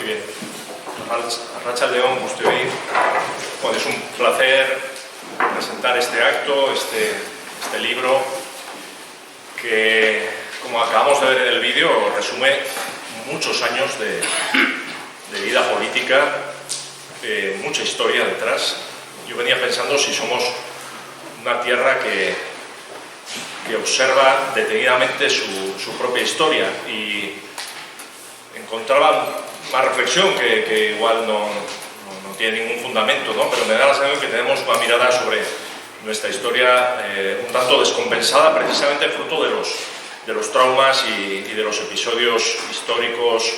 Muy bien. Arratsalde-on guztioi. Bueno, es un placer presentar este acto, este libro, que, como acabamos de ver en el vídeo, resume muchos años de vida política, mucha historia detrás. Yo venía pensando si somos una tierra que observa detenidamente su propia historia, y encontraba una reflexión que igual no tiene ningún fundamento, ¿no? Pero me da la sensación que tenemos una mirada sobre nuestra historia un tanto descompensada, precisamente fruto de los traumas y de los episodios históricos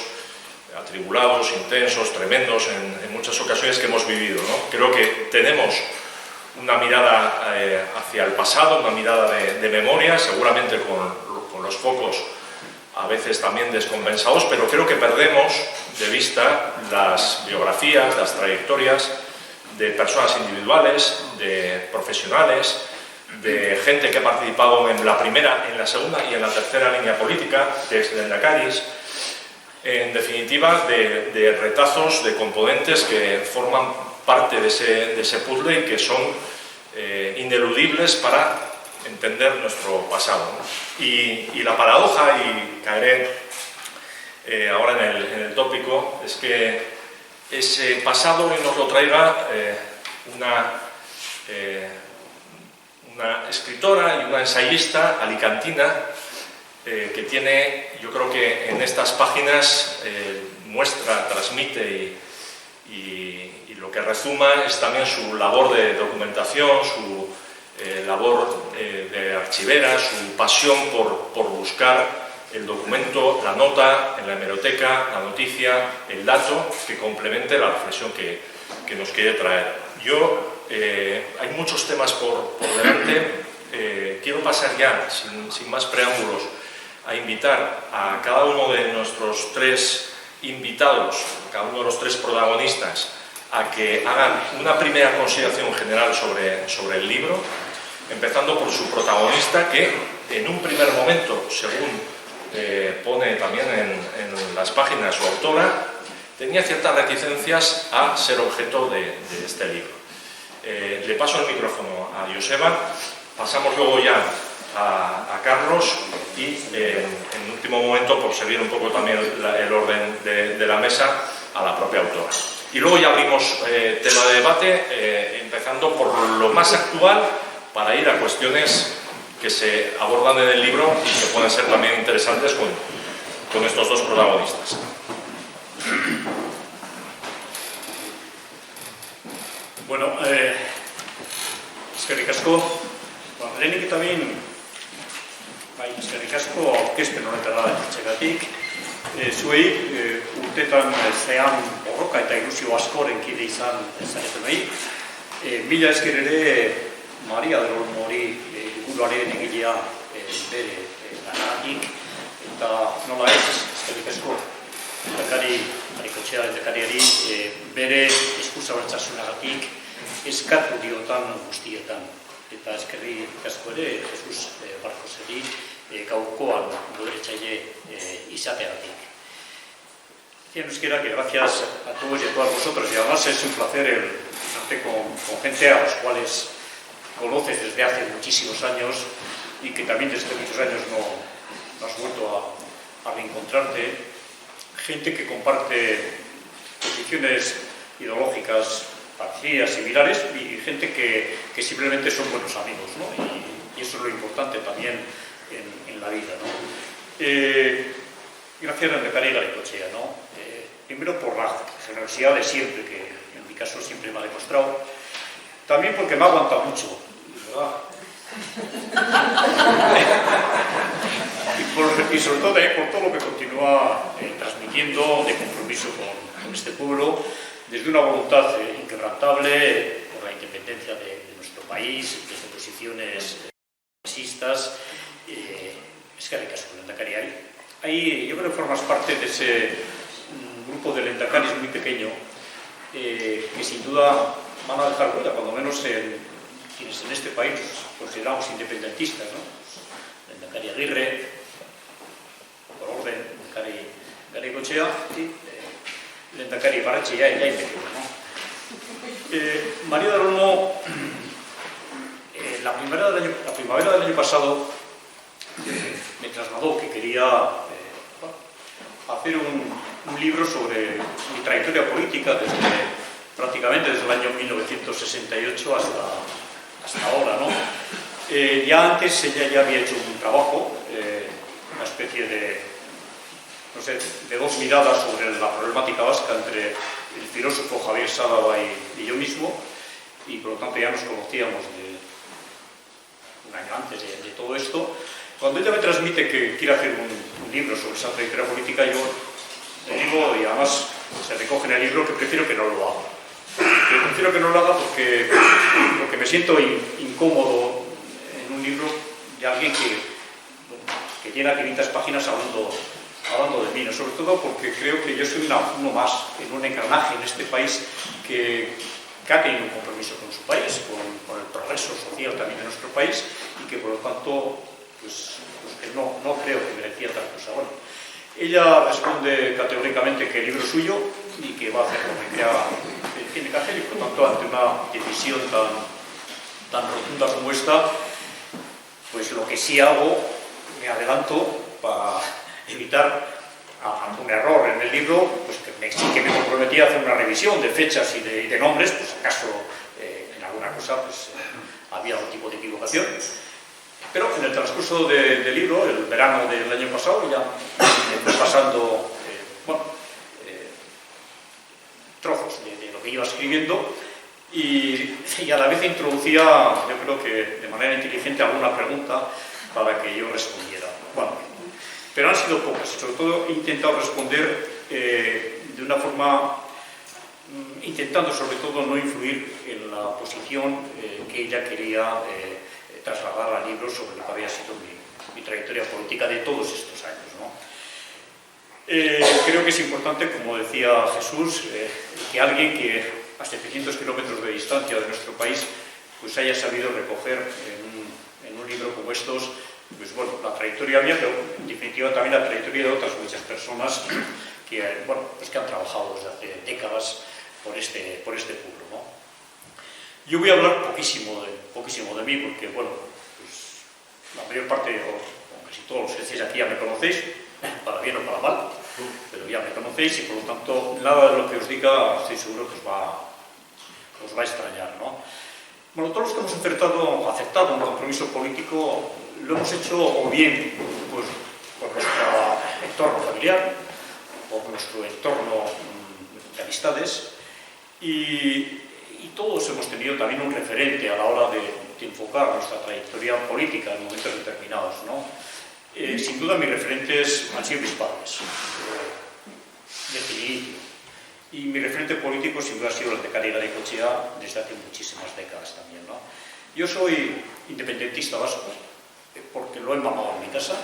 atribulados, intensos, tremendos en muchas ocasiones que hemos vivido, ¿no? Creo que tenemos una mirada hacia el pasado, una mirada de memoria, seguramente con los focos a veces también descompensados, pero creo que perdemos de vista las biografías, las trayectorias de personas individuales, de profesionales, de gente que ha participado en la primera, en la segunda y en la tercera línea política, de exlendakaris, en definitiva de retazos, de componentes que forman parte de ese puzzle y que son ineludibles para entender nuestro pasado, ¿no? Y la paradoja, y caeré ahora en el tópico, es que ese pasado hoy nos lo traiga una escritora y una ensayista alicantina que tiene, yo creo que en estas páginas muestra, transmite y lo que rezuma es también su labor de documentación, su labor de archivera, su pasión por buscar el documento, la nota en la hemeroteca, la noticia, el dato que complemente la reflexión que nos quiere traer. Hay muchos temas por delante. Quiero pasar ya, sin más preámbulos, a invitar a cada uno de nuestros tres invitados, cada uno de los tres protagonistas, a que hagan una primera consideración general sobre el libro, empezando por su protagonista, que en un primer momento, según pone también en las páginas su autora, tenía ciertas reticencias a ser objeto de este libro. Le paso el micrófono a Joseba, pasamos luego ya a Carlos y en último momento, por seguir un poco también el orden de la mesa, a la propia autora. Y luego ya abrimos tema de debate, empezando por lo más actual, para ir a cuestiones que se abordan en el libro y que pueden ser también interesantes con estos dos protagonistas. Bueno, eskerrik asko. Lehenik eta behin, eskerrik asko aurkezpen honetara etxegatik. Zuei urtetan zean borroka eta ilusio askoren kide izan zaretenei. Mila esker ere Maria del Olmo hori liburuaren egilea bere lanagatik, eta nola ez, eskerrik asko lehendakari Arikotxea lehendakariari bere eskuzabaltasunagatik eskatu diotan guztietan, eta eskerrik asko ere Jesus Barkoseri gaurkoan moderetzaile izateagatik. En euskera, que gracias a todos y a todas vosotros, y además es un placer el con gente a los cuales conoces desde hace muchísimos años y que también desde hace muchos años no has vuelto a reencontrarte, gente que comparte posiciones ideológicas parecidas, similares, y gente que simplemente son buenos amigos, ¿no? Y eso es lo importante también en la vida, ¿no? Gracias a Lehendakari Arikotxea, ¿no? Primero por la generosidad de siempre, que en mi caso siempre me ha demostrado. También porque me ha aguantado mucho, ¿verdad? Y sobre todo por todo lo que continúa transmitiendo de compromiso con este pueblo, desde una voluntad inquebrantable por la independencia de nuestro país, desde posiciones progresistas. Eskerrik asko, lehendakari. Ahí yo creo que formas parte de ese grupo de lehendakaris muy pequeño que sin duda van a dejar huella, cuando menos quienes en este país consideramos independentistas, ¿no? Lehendakari Aguirre, por orden, Lehendakari Arikotxea, Lehendakari Ibarretxe, ya hay pequeño, ¿no? María del Olmo, la primavera del año pasado, me trasladó que quería hacer un libro sobre mi trayectoria política prácticamente desde el año 1968 hasta ahora, ¿no? Ya antes ella ya había hecho un trabajo, una especie de, no sé, de dos miradas sobre la problemática vasca entre el filósofo Javier Sálava y yo mismo, y por lo tanto ya nos conocíamos de un año antes de todo esto. Cuando ella me transmite que quiere hacer un libro sobre esa trayectoria política, yo le digo, y además se recoge en el libro, que prefiero que no lo haga. Prefiero que no lo haga porque me siento incómodo en un libro de alguien que llena 500 páginas hablando de mí, ¿no? Sobre todo porque creo que yo soy uno más en un engranaje en este país que ha tenido un compromiso con su país, con el progreso social también de nuestro país, y que por lo tanto pues que no creo que merecía tal cosa. Bueno, ella responde categóricamente que el libro es suyo y que va a hacer lo que tiene que hacer, y por lo tanto ante una decisión tan rotunda como esta, pues lo que sí hago, me adelanto para evitar algún error en el libro, pues sí que me comprometí a hacer una revisión de fechas y de nombres, pues acaso en alguna cosa pues había algún tipo de equivocación. Pero en el transcurso del libro, el verano del año pasado, ya me fui pasando trozos de lo que iba escribiendo y a la vez introducía, yo creo que de manera inteligente, alguna pregunta para que yo respondiera. Bueno, pero han sido pocas y sobre todo he intentado responder de una forma, intentando sobre todo no influir en la posición que ella quería trasladar al libro sobre lo que había sido mi trayectoria política de todos estos años, ¿no? Creo que es importante, como decía Jesús, que alguien que a 700 kilómetros de distancia de nuestro país pues haya sabido recoger en un libro como estos, pues bueno, la trayectoria mía, pero en definitiva también la trayectoria de otras muchas personas que, bueno, pues que han trabajado desde hace décadas por este pueblo, ¿no? Yo voy a hablar poquísimo de mí, porque, bueno, pues la mayor parte, o casi todos los que estáis aquí ya me conocéis, para bien o para mal, pero ya me conocéis y por lo tanto nada de lo que os diga estoy seguro que os va a extrañar, ¿no? Bueno, todos los que hemos aceptado un compromiso político lo hemos hecho o bien pues, por nuestro entorno familiar, por nuestro entorno de amistades y todos hemos tenido también un referente a la hora de enfocar nuestra trayectoria política en momentos determinados, ¿no? Sin duda mis referentes han sido mis padres, desde el inicio. Y mi referente político sin duda ha sido el de Lehendakari Garaikoetxea desde hace muchísimas décadas también, ¿no? Yo soy independentista vasco porque lo he mamado en mi casa,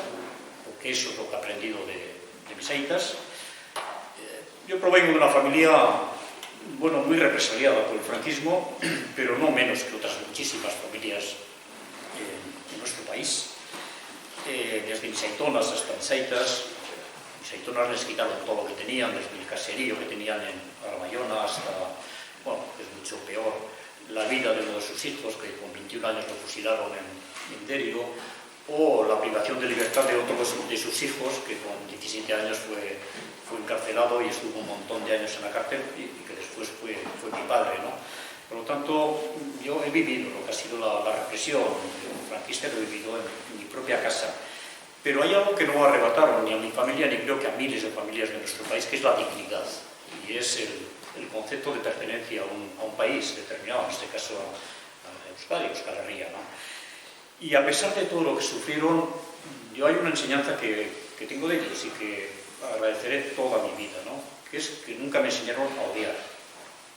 porque eso es lo que he aprendido de mis aitas. Yo provengo de una familia, bueno, muy represaliada por el franquismo, pero no menos que otras muchísimas familias en nuestro país. Desde mis aitonas hasta mis aitas. Mis aitonas les quitaron todo lo que tenían, desde el caserío que tenían en Armayona hasta, bueno, es mucho peor, la vida de uno de sus hijos, que con 21 años lo fusilaron en Derio, o la privación de libertad de otro de sus hijos, que con 17 años fue encarcelado y estuvo un montón de años en la cárcel y que después fue mi padre, ¿no? Por lo tanto, yo he vivido lo que ha sido la represión franquista, lo he vivido en mi propia casa. Pero hay algo que no arrebataron ni a mi familia ni creo que a miles de familias de nuestro país, que es la dignidad. Y es el concepto de pertenencia a un país determinado, en este caso a Euskadi, Euskal Herria, ¿no? Y a pesar de todo lo que sufrieron, yo hay una enseñanza que tengo de ellos y que agradeceré toda mi vida, ¿no? Que es que nunca me enseñaron a odiar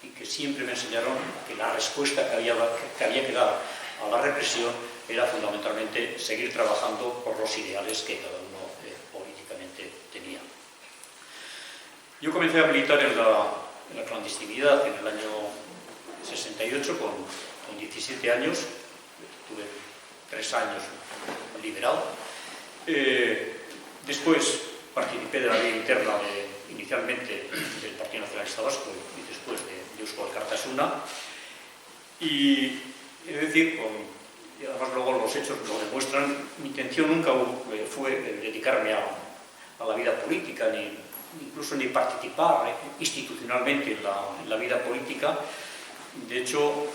y que siempre me enseñaron que la respuesta que había que dar a la represión era fundamentalmente seguir trabajando por los ideales que cada uno políticamente tenía. Yo comencé a militar en la clandestinidad en el año 68 con 17 años, tuve 3 años liberado. Después participé de la vida interna inicialmente del Partido Nacionalista Vasco y después de Eusko Alkartasuna. Y es decir, y además luego los hechos lo demuestran, mi intención nunca fue dedicarme a la vida política, incluso ni participar institucionalmente en la vida política. De hecho,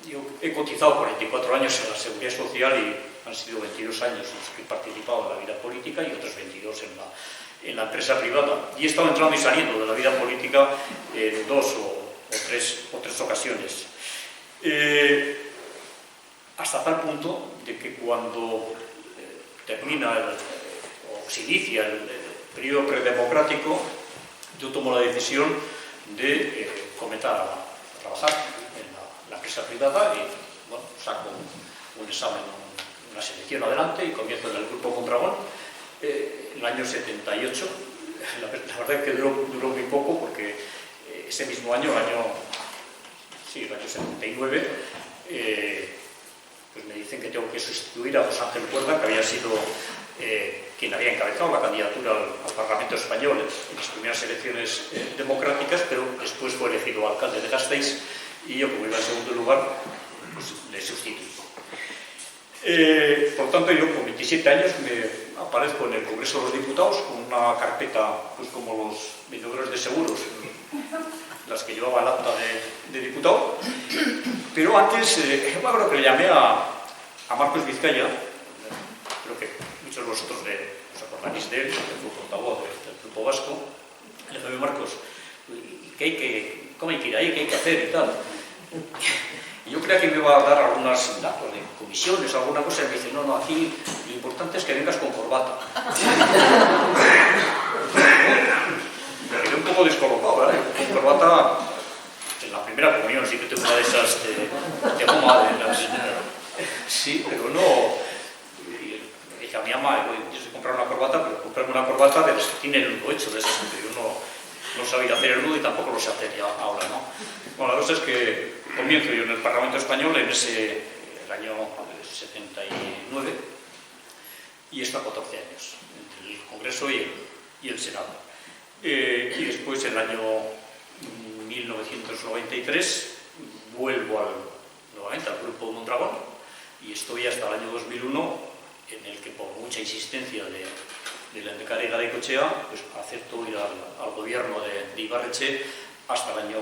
yo he cotizado 44 años en la Seguridad Social y han sido 22 años en los que he participado en la vida política y otros 22 en la empresa privada. Y he estado entrando y saliendo de la vida política en 2 o tres ocasiones. Hasta tal punto de que cuando termina o se inicia el periodo predemocrático, yo tomo la decisión de comenzar a trabajar en la empresa privada y bueno, saco un examen, una selección adelante y comienzo en el Grupo Mondragón en el año 78. La verdad es que duró muy poco porque ese mismo año, el año 79, pues me dicen que tengo que sustituir a José Ángel Cuerda, que había sido quien había encabezado la candidatura al Parlamento Español en las primeras elecciones democráticas, pero después fue elegido alcalde de Gasteiz y yo, como iba en segundo lugar, pues le sustituí. Por tanto, yo con 27 años me aparezco en el Congreso de los Diputados con una carpeta, pues como los vendedores de seguros, las que llevaba el acta de diputado. Pero antes, yo me acuerdo que le llamé a Marcos Vizcaya, creo que muchos de vosotros os acordaréis de él, que fue portavoz del Grupo Vasco. Le dije, Marcos, ¿cómo hay que ir ahí? ¿Qué hay que hacer y tal? Y yo creía que me iba a dar algunas datos de comisiones, alguna cosa, y me dice, no, aquí lo importante es que vengas con corbata. Me quedé un poco descolocado, ¿verdad? Con corbata, en la primera comunión sí que tengo una de esas de goma, sí, pero no. Y dije a mi ama, yo sé comprar una corbata, pero comprarme una corbata de las que tiene el nudo hecho, de esas que yo no sabía hacer el nudo y tampoco lo sé hacer ya ahora, ¿no? Bueno, la cosa es que comienzo yo en el Parlamento Español en el año 79 y he estado 14 años entre el Congreso y el Senado. Y después, en el año 1993, vuelvo nuevamente al Grupo Mondragón y estoy hasta el año 2001, en el que por mucha insistencia de la Lehendakari Garaikoetxea, pues acepto ir al gobierno de Ibarretxe hasta el año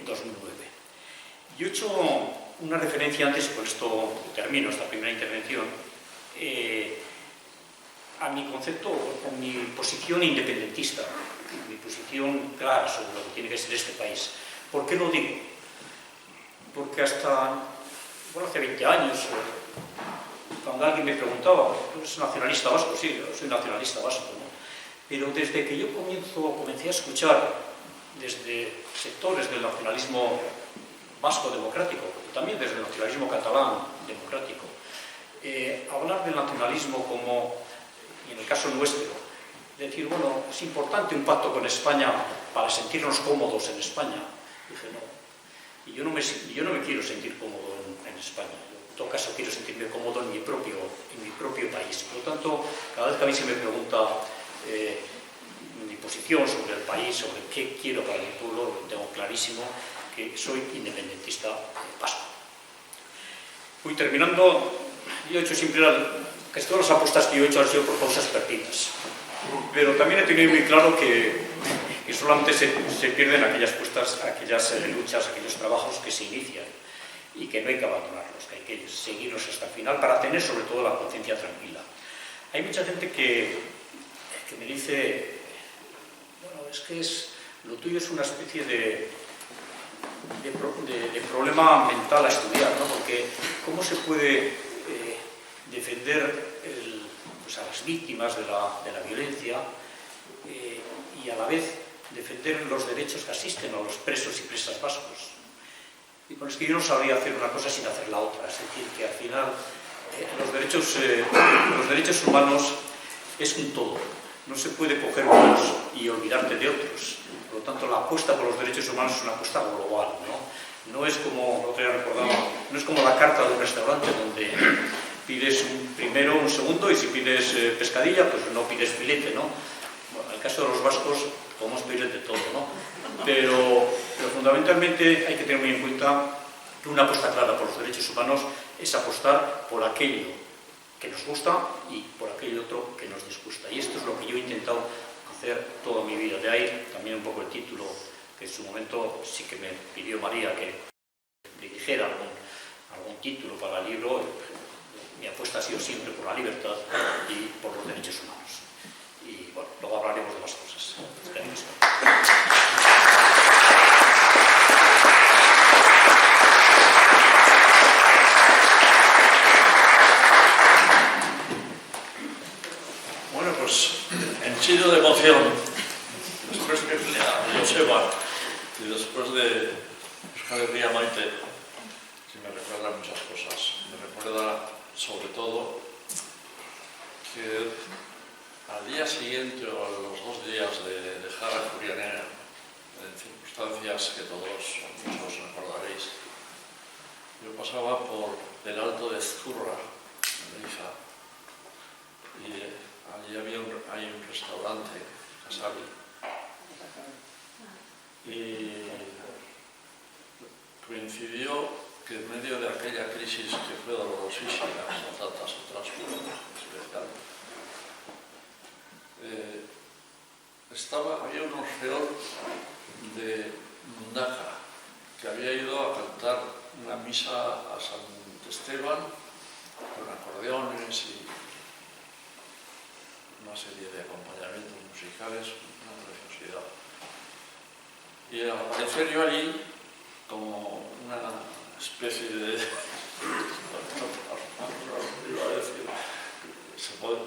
2009. Yo he hecho una referencia antes, y con esto termino esta primera intervención, a mi concepto, a mi posición independentista, mi posición clara sobre lo que tiene que ser este país. ¿Por qué lo digo? Porque hasta, hace 20 años, cuando alguien me preguntaba, ¿tú eres nacionalista vasco? Sí, yo soy nacionalista vasco, ¿no? Pero desde que yo comencé a escuchar desde sectores del nacionalismo vasco democrático, y también desde el nacionalismo catalán democrático, hablar del nacionalismo como, y en el caso nuestro, decir, bueno, es importante un pacto con España para sentirnos cómodos en España. Dije, no, y yo no me quiero sentir cómodo en España. En todo caso, quiero sentirme cómodo en mi propio país. Por lo tanto, cada vez que a mí se me pregunta mi posición sobre el país, sobre qué quiero para mi pueblo, lo tengo clarísimo, que soy independentista vasco. Voy terminando. Yo he hecho siempre, casi todas las apuestas que yo he hecho han sido por causas perdidas. Pero también he tenido muy claro que solamente se pierden aquellas apuestas, aquellas luchas, aquellos trabajos que se inician y que no hay que abandonarlos, que hay que seguirlos hasta el final para tener sobre todo la conciencia tranquila. Hay mucha gente que me dice, bueno, es que lo tuyo es una especie de problema mental a estudiar, ¿no? Porque ¿cómo se puede defender pues a las víctimas de la violencia y a la vez defender los derechos que asisten a los presos y presas vascos? Y bueno, es que yo no sabría hacer una cosa sin hacer la otra, es decir, que al final los derechos humanos es un todo, no se puede coger unos y olvidarte de otros. Por lo tanto, la apuesta por los derechos humanos es una apuesta global, ¿no? No es como, lo que recordaba, no es como la carta de un restaurante donde pides un primero, un segundo, y si pides pescadilla, pues no pides filete, ¿no? Bueno, en el caso de los vascos podemos pedirles de todo, ¿no? Pero fundamentalmente hay que tener muy en cuenta que una apuesta clara por los derechos humanos es apostar por aquello que nos gusta y por aquello otro que nos disgusta. Y esto es lo que yo he intentado hacer toda mi vida. De ahí también un poco el título, que en su momento sí que me pidió María que dirigiera algún título para el libro. Mi apuesta ha sido siempre por la libertad y por los derechos humanos. Y bueno, luego hablaremos de más cosas. Gracias. Bueno, pues henchido de emoción, después de Joseba y después de Euskal Herria Maite, que me recuerda muchas cosas. Me recuerda sobre todo que al día siguiente o a los 2 días de dejar a Furianera, en circunstancias que todos muchos recordaréis, yo pasaba por el Alto de Zurra, en Leiza, y allí hay un restaurante, Casabi, y coincidió que en medio de aquella crisis que fue dolorosísima, como tantas otras, especial, había un orfeón de Mundaca que había ido a cantar una misa a San Esteban con acordeones y una serie de acompañamientos musicales, una preciosidad. Y al aparecer yo allí, como una especie de... iba a decir,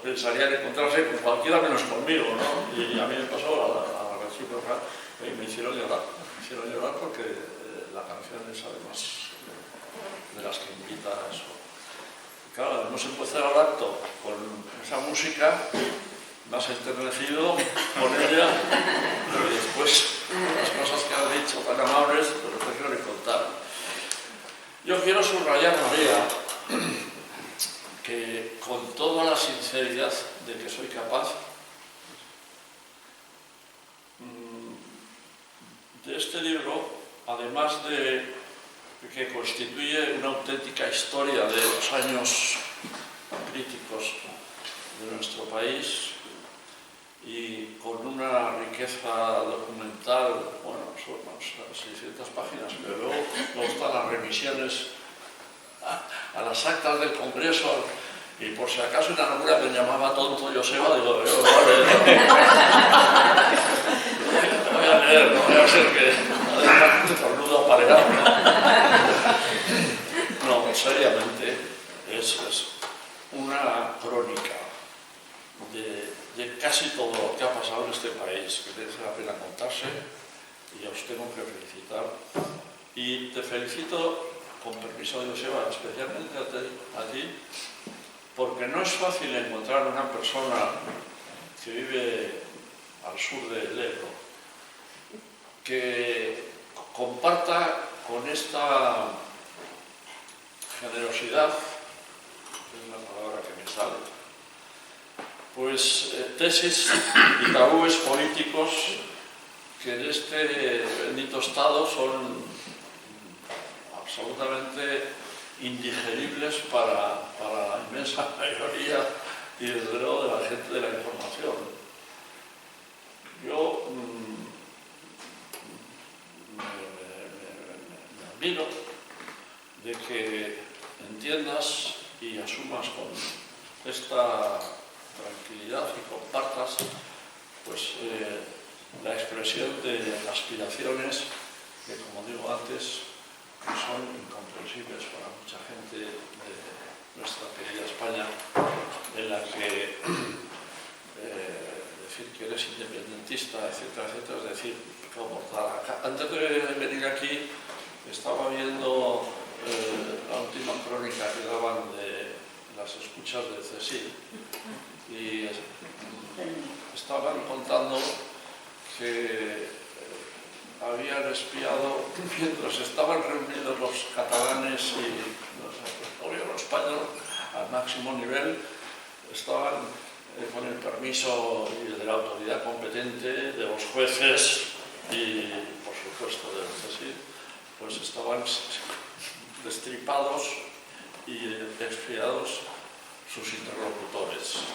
pensaría que encontrarse con cualquiera menos conmigo, ¿no? Y a mí me pasó a la recíproca y me hicieron llorar. Me hicieron llorar porque la canción es además de las que invita a eso. Claro, hemos empezado el acto con esa música, más enternecido con ella, y después las cosas que has dicho tan amables, pero prefiero ni contar. Yo quiero subrayar, María, que con toda la sinceridad de que soy capaz, de este libro, además de que constituye una auténtica historia de los años críticos de nuestro país y con una riqueza documental, bueno, son unas 600 páginas, pero luego están las remisiones a las actas del Congreso, y por si acaso en alguna me llamaba tonto Joseba, digo, yo voy a leer, no voy a ser que además un tornudo aparejado. No, seriamente, es una crónica de casi todo lo que ha pasado en este país, que merece la pena contarse, y os tengo que felicitar. Y te felicito, con permiso de Joseba, especialmente a ti, porque no es fácil encontrar una persona que vive al sur del Ebro que comparta con esta generosidad, es la palabra que me sale, pues tesis y tabúes políticos que en este bendito estado son absolutamente indigeribles para la inmensa mayoría y desde luego de la gente de la información. Yo me admiro de que entiendas y asumas con esta tranquilidad y compartas pues, la expresión de aspiraciones que, como digo antes, son incomprensibles para mucha gente de nuestra querida España, en la que decir que eres independentista, etcétera, etcétera, es decir, como tal. Antes de venir aquí estaba viendo la última crónica que daban de las escuchas de CSIC y estaban contando que habían espiado, mientras estaban reunidos los catalanes y el gobierno español al máximo nivel, estaban con el permiso de la autoridad competente, de los jueces y, por supuesto, del CSIC, pues estaban destripados y expiados sus interlocutores.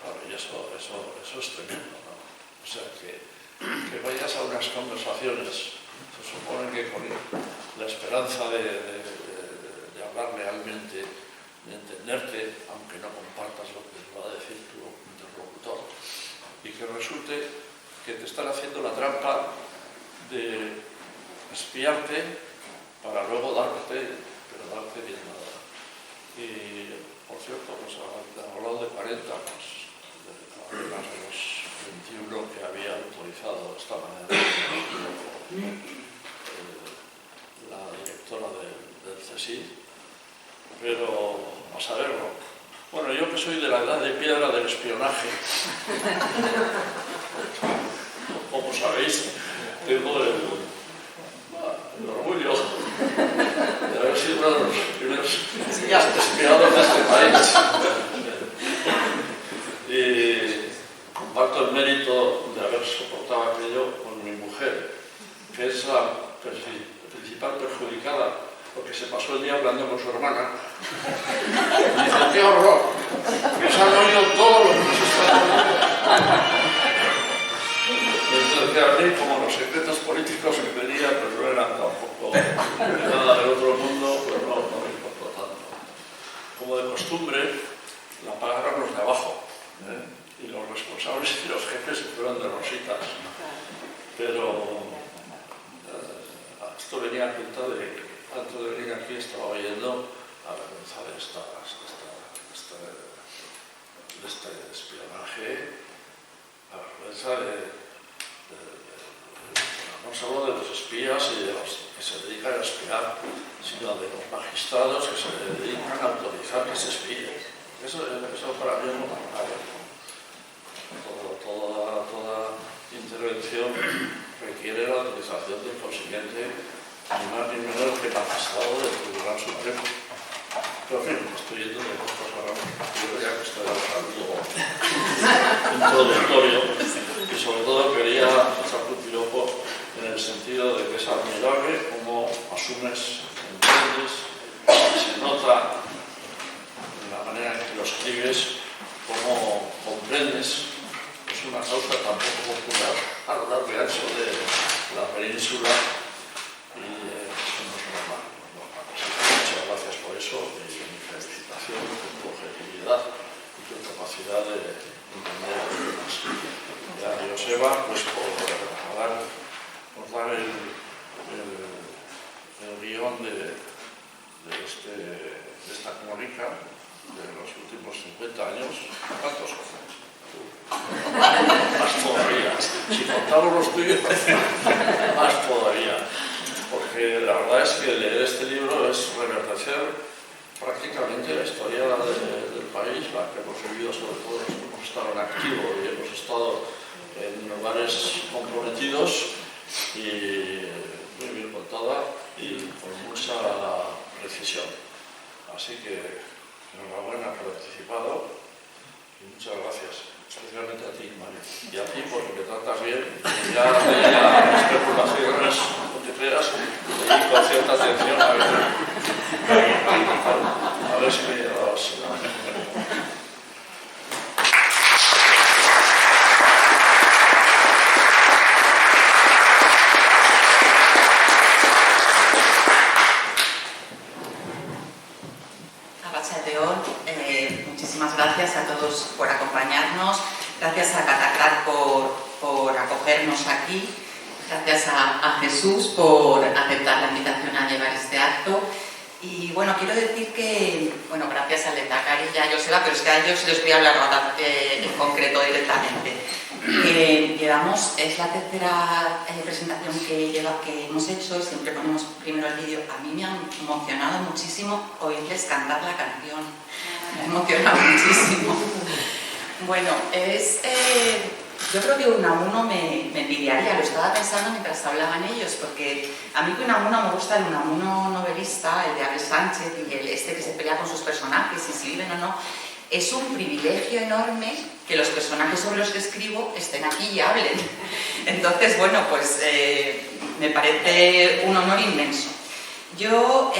Claro, y eso es tremendo, ¿no? O sea, que vayas a unas conversaciones, se supone que con la esperanza de hablar realmente, de entenderte, aunque no compartas lo que va a decir tu interlocutor, y que resulte que te están haciendo la trampa de espiarte para luego darte bien nada. Y, por cierto, pues hablado de 40, pues además de los 21 que había autorizado esta manera la directora del CSIC, pero a saberlo. Bueno, yo que soy de la edad de piedra del espionaje, como sabéis, tengo el orgullo de haber sido uno de los primeros espiados de este país. Y comparto el mérito de haber soportado aquello con mi mujer, que es la principal perjudicada, porque se pasó el día hablando con su hermana. Y dice, ¡qué horror! Nos han oído todos los que nos están oyendo. Entonces, a mí, como los secretos políticos que tenía, pues no eran tampoco nada del otro mundo, pues no me importó tanto. Como de costumbre, la pagaron los de abajo, y los responsables y los jefes se fueron de rositas. Pero esto venía a cuenta de que antes de venir aquí estaba oyendo la vergüenza de este espionaje, la vergüenza no solo de los espías y de los que se dedican a espiar, sino de los magistrados que se dedican a autorizar que se espíe. Eso para mí es muy grave. Toda intervención requiere la utilización del consiguiente ni más ni menos que magistrado del Tribunal Supremo. Pero en fin, estoy yendo de cosas ahora, yo ya que estoy hablando introductorio, y sobre todo quería echarte un piropo en el sentido de que es admirable cómo asumes, entiendes, se nota en la manera en que lo escribes, cómo comprendes que es una causa tan poco popular a lo largo y ancho de la península, y eso no es normal. Muchas gracias por eso y mi felicitación por tu objetividad y tu capacidad de entender a los demás. Y a Joseba, pues por dar el guión de esta crónica de los últimos 50 años. ¿Cuántos son? Más todavía. Si contamos los tuyos, más todavía. Porque la verdad es que leer este libro es reverdecer prácticamente la historia del país, la que hemos vivido, sobre todo los que hemos estado en activo y hemos estado en lugares comprometidos, y muy bien contada y con mucha precisión. Así que enhorabuena por participado y muchas gracias, especialmente a ti, Mario. Y a ti porque me tratas bien, ya tenía especulaciones, no te creas, y con cierta atención a ver si me llevabas. Muchísimas gracias a todos por acompañarnos, gracias a Catacrac por acogernos aquí, gracias a Jesús por aceptar la invitación a llevar este acto. Y bueno, quiero decir que, bueno, gracias al Lehendakari y a Joseba, pero es que a ellos les voy a hablar ahora en concreto directamente. Es la tercera presentación que hemos hecho, y siempre ponemos primero el vídeo. A mí me ha emocionado muchísimo oírles cantar la canción, me ha emocionado muchísimo. Bueno, yo creo que Unamuno me envidiaría, lo estaba pensando mientras hablaban ellos, porque a mí que Unamuno me gusta, el Unamuno novelista, el de Abel Sánchez y el que se pelea con sus personajes y si viven o no. Es un privilegio enorme que los personajes sobre los que escribo estén aquí y hablen. Entonces, bueno, pues me parece un honor inmenso. Yo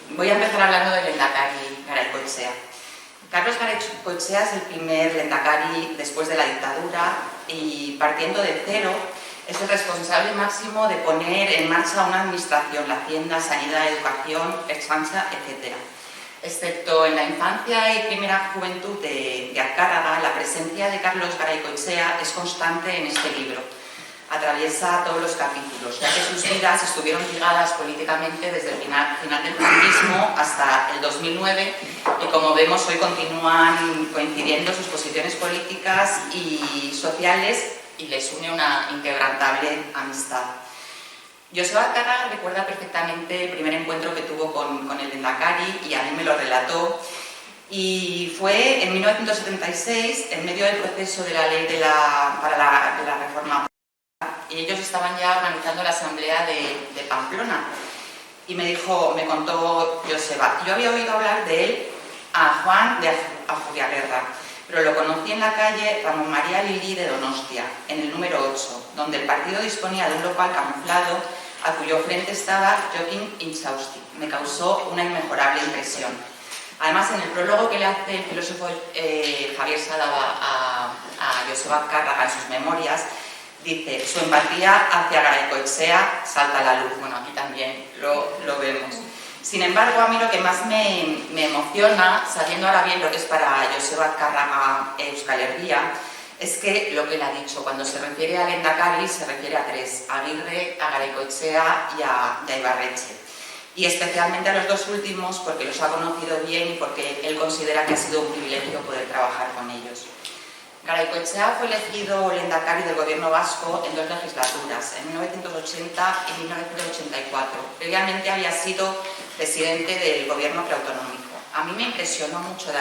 voy a empezar hablando del lehendakari Garaycoetxea. Carlos Garaycoetxea es el primer lehendakari después de la dictadura y, partiendo de cero, es el responsable máximo de poner en marcha una administración, la Hacienda, Sanidad, Educación, Ertzaintza, etc. Excepto en la infancia y primera juventud de Azcárraga, la presencia de Carlos Garaycoetxea es constante en este libro. Atraviesa todos los capítulos, ya que sus vidas estuvieron ligadas políticamente desde el final del franquismo hasta el 2009 y, como vemos, hoy continúan coincidiendo sus posiciones políticas y sociales y les une una inquebrantable amistad. Joseba Azcárraga recuerda perfectamente el primer encuentro que tuvo con el lehendakari y a mí me lo relató. Y fue en 1976, en medio del proceso de la ley de la reforma, y ellos estaban ya organizando la asamblea de Pamplona. Y me contó Joseba, yo había oído hablar de él a Juan de Ajuriaguerra, pero lo conocí en la calle Ramón María Lili de Donostia, en el número 8, donde el partido disponía de un local camuflado a cuyo frente estaba Joaquín Inchausti. Me causó una inmejorable impresión. Además, en el prólogo que le hace el filósofo Javier Sadaba a Joseba Azcárraga en sus memorias, dice: su empatía hacia Garaycoetxea salta a la luz. Bueno, aquí también lo vemos. Sin embargo, a mí lo que más me emociona, sabiendo ahora bien lo que es para Joseba Azcárraga Euskal Herria, es que lo que él ha dicho, cuando se refiere al lehendakari, se refiere a tres: a Aguirre, a Garaycoetxea y a Ibarretxe. Y especialmente a los dos últimos, porque los ha conocido bien y porque él considera que ha sido un privilegio poder trabajar con ellos. Garaycoetxea fue elegido lehendakari del gobierno vasco en 2 legislaturas, en 1980 y 1984. Previamente había sido presidente del gobierno preautonómico. A mí me impresionó mucho de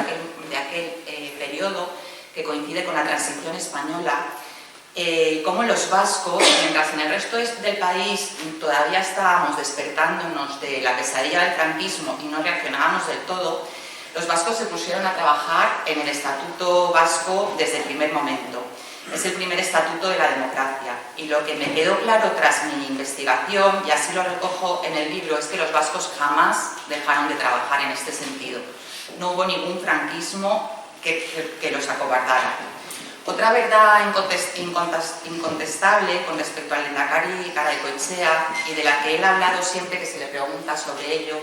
aquel periodo, que coincide con la transición española, cómo los vascos, mientras en el resto del país todavía estábamos despertándonos de la pesadilla del franquismo y no reaccionábamos del todo, los vascos se pusieron a trabajar en el Estatuto Vasco desde el primer momento. Es el primer estatuto de la democracia. Y lo que me quedó claro tras mi investigación, y así lo recojo en el libro, es que los vascos jamás dejaron de trabajar en este sentido. No hubo ningún franquismo que los acobardara. Otra verdad incontestable con respecto al lehendakari Garaycoetxea, y de la que él ha hablado siempre que se le pregunta sobre ello,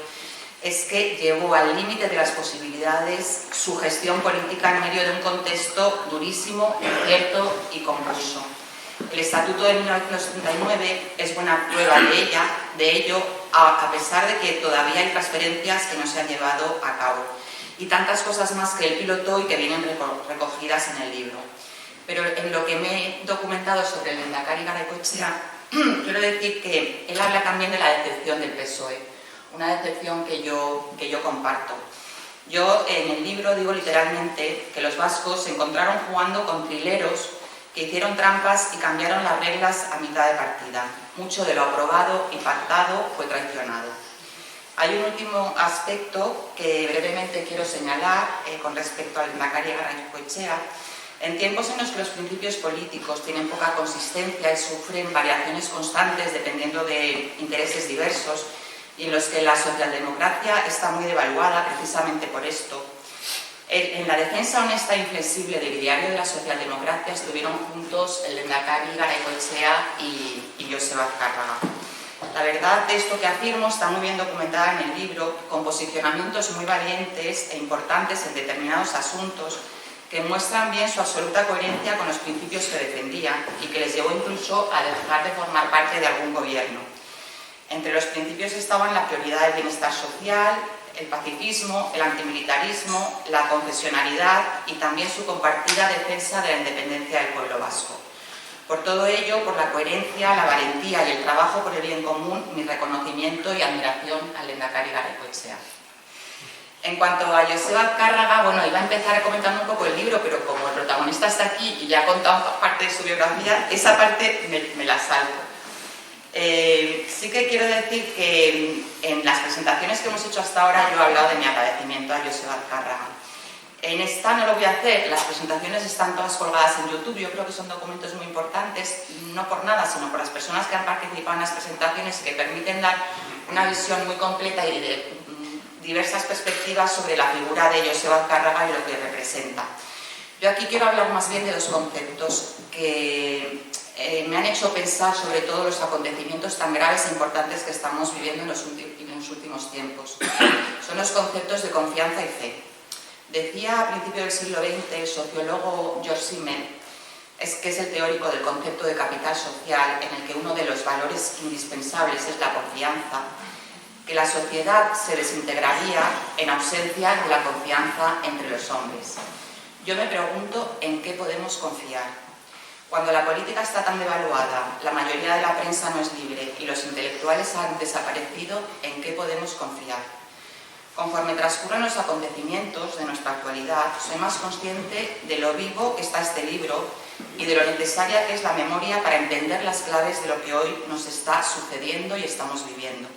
es que llevó al límite de las posibilidades su gestión política en medio de un contexto durísimo, incierto y convulso. El Estatuto de 1979 es buena prueba de ello, a pesar de que todavía hay transferencias que no se han llevado a cabo, y tantas cosas más que él pilotó y que vienen recogidas en el libro. Pero en lo que me he documentado sobre el lehendakari Garaycoetxea, quiero decir que él habla también de la decepción del PSOE, una decepción que yo comparto. Yo en el libro digo literalmente que los vascos se encontraron jugando con trileros que hicieron trampas y cambiaron las reglas a mitad de partida. Mucho de lo aprobado y pactado fue traicionado. Hay un último aspecto que brevemente quiero señalar con respecto al lehendakari Garaycoetxea. En tiempos en los que los principios políticos tienen poca consistencia y sufren variaciones constantes dependiendo de intereses diversos, y en los que la socialdemocracia está muy devaluada precisamente por esto, en la defensa honesta e inflexible del ideario de la socialdemocracia estuvieron juntos el lehendakari Garaycoetxea y Joseba Azcárraga. La verdad de esto que afirmo está muy bien documentada en el libro, con posicionamientos muy valientes e importantes en determinados asuntos que muestran bien su absoluta coherencia con los principios que defendían y que les llevó incluso a dejar de formar parte de algún gobierno. Entre los principios estaban la prioridad del bienestar social, el pacifismo, el antimilitarismo, la confesionalidad y también su compartida defensa de la independencia del pueblo vasco. Por todo ello, por la coherencia, la valentía y el trabajo por el bien común, mi reconocimiento y admiración al lehendakari Garaycoetxea. En cuanto a Joseba Azcárraga, bueno, iba a empezar comentando un poco el libro, pero como el protagonista está aquí y ya ha contado parte de su biografía, esa parte me la salto. Sí que quiero decir que en las presentaciones que hemos hecho hasta ahora yo he hablado de mi agradecimiento a Joseba Azcárraga. En esta no lo voy a hacer, las presentaciones están todas colgadas en YouTube, yo creo que son documentos muy importantes, no por nada, sino por las personas que han participado en las presentaciones y que permiten dar una visión muy completa y de diversas perspectivas sobre la figura de Joseba Azcárraga y lo que representa. Yo aquí quiero hablar más bien de dos conceptos que me han hecho pensar sobre todo los acontecimientos tan graves e importantes que estamos viviendo en los últimos tiempos. Son los conceptos de confianza y fe. Decía a principios del siglo XX el sociólogo George Simmel, que es el teórico del concepto de capital social, en el que uno de los valores indispensables es la confianza, que la sociedad se desintegraría en ausencia de la confianza entre los hombres. Yo me pregunto en qué podemos confiar. Cuando la política está tan devaluada, la mayoría de la prensa no es libre y los intelectuales han desaparecido, ¿en qué podemos confiar? Conforme transcurren los acontecimientos de nuestra actualidad, soy más consciente de lo vivo que está este libro y de lo necesaria que es la memoria para entender las claves de lo que hoy nos está sucediendo y estamos viviendo.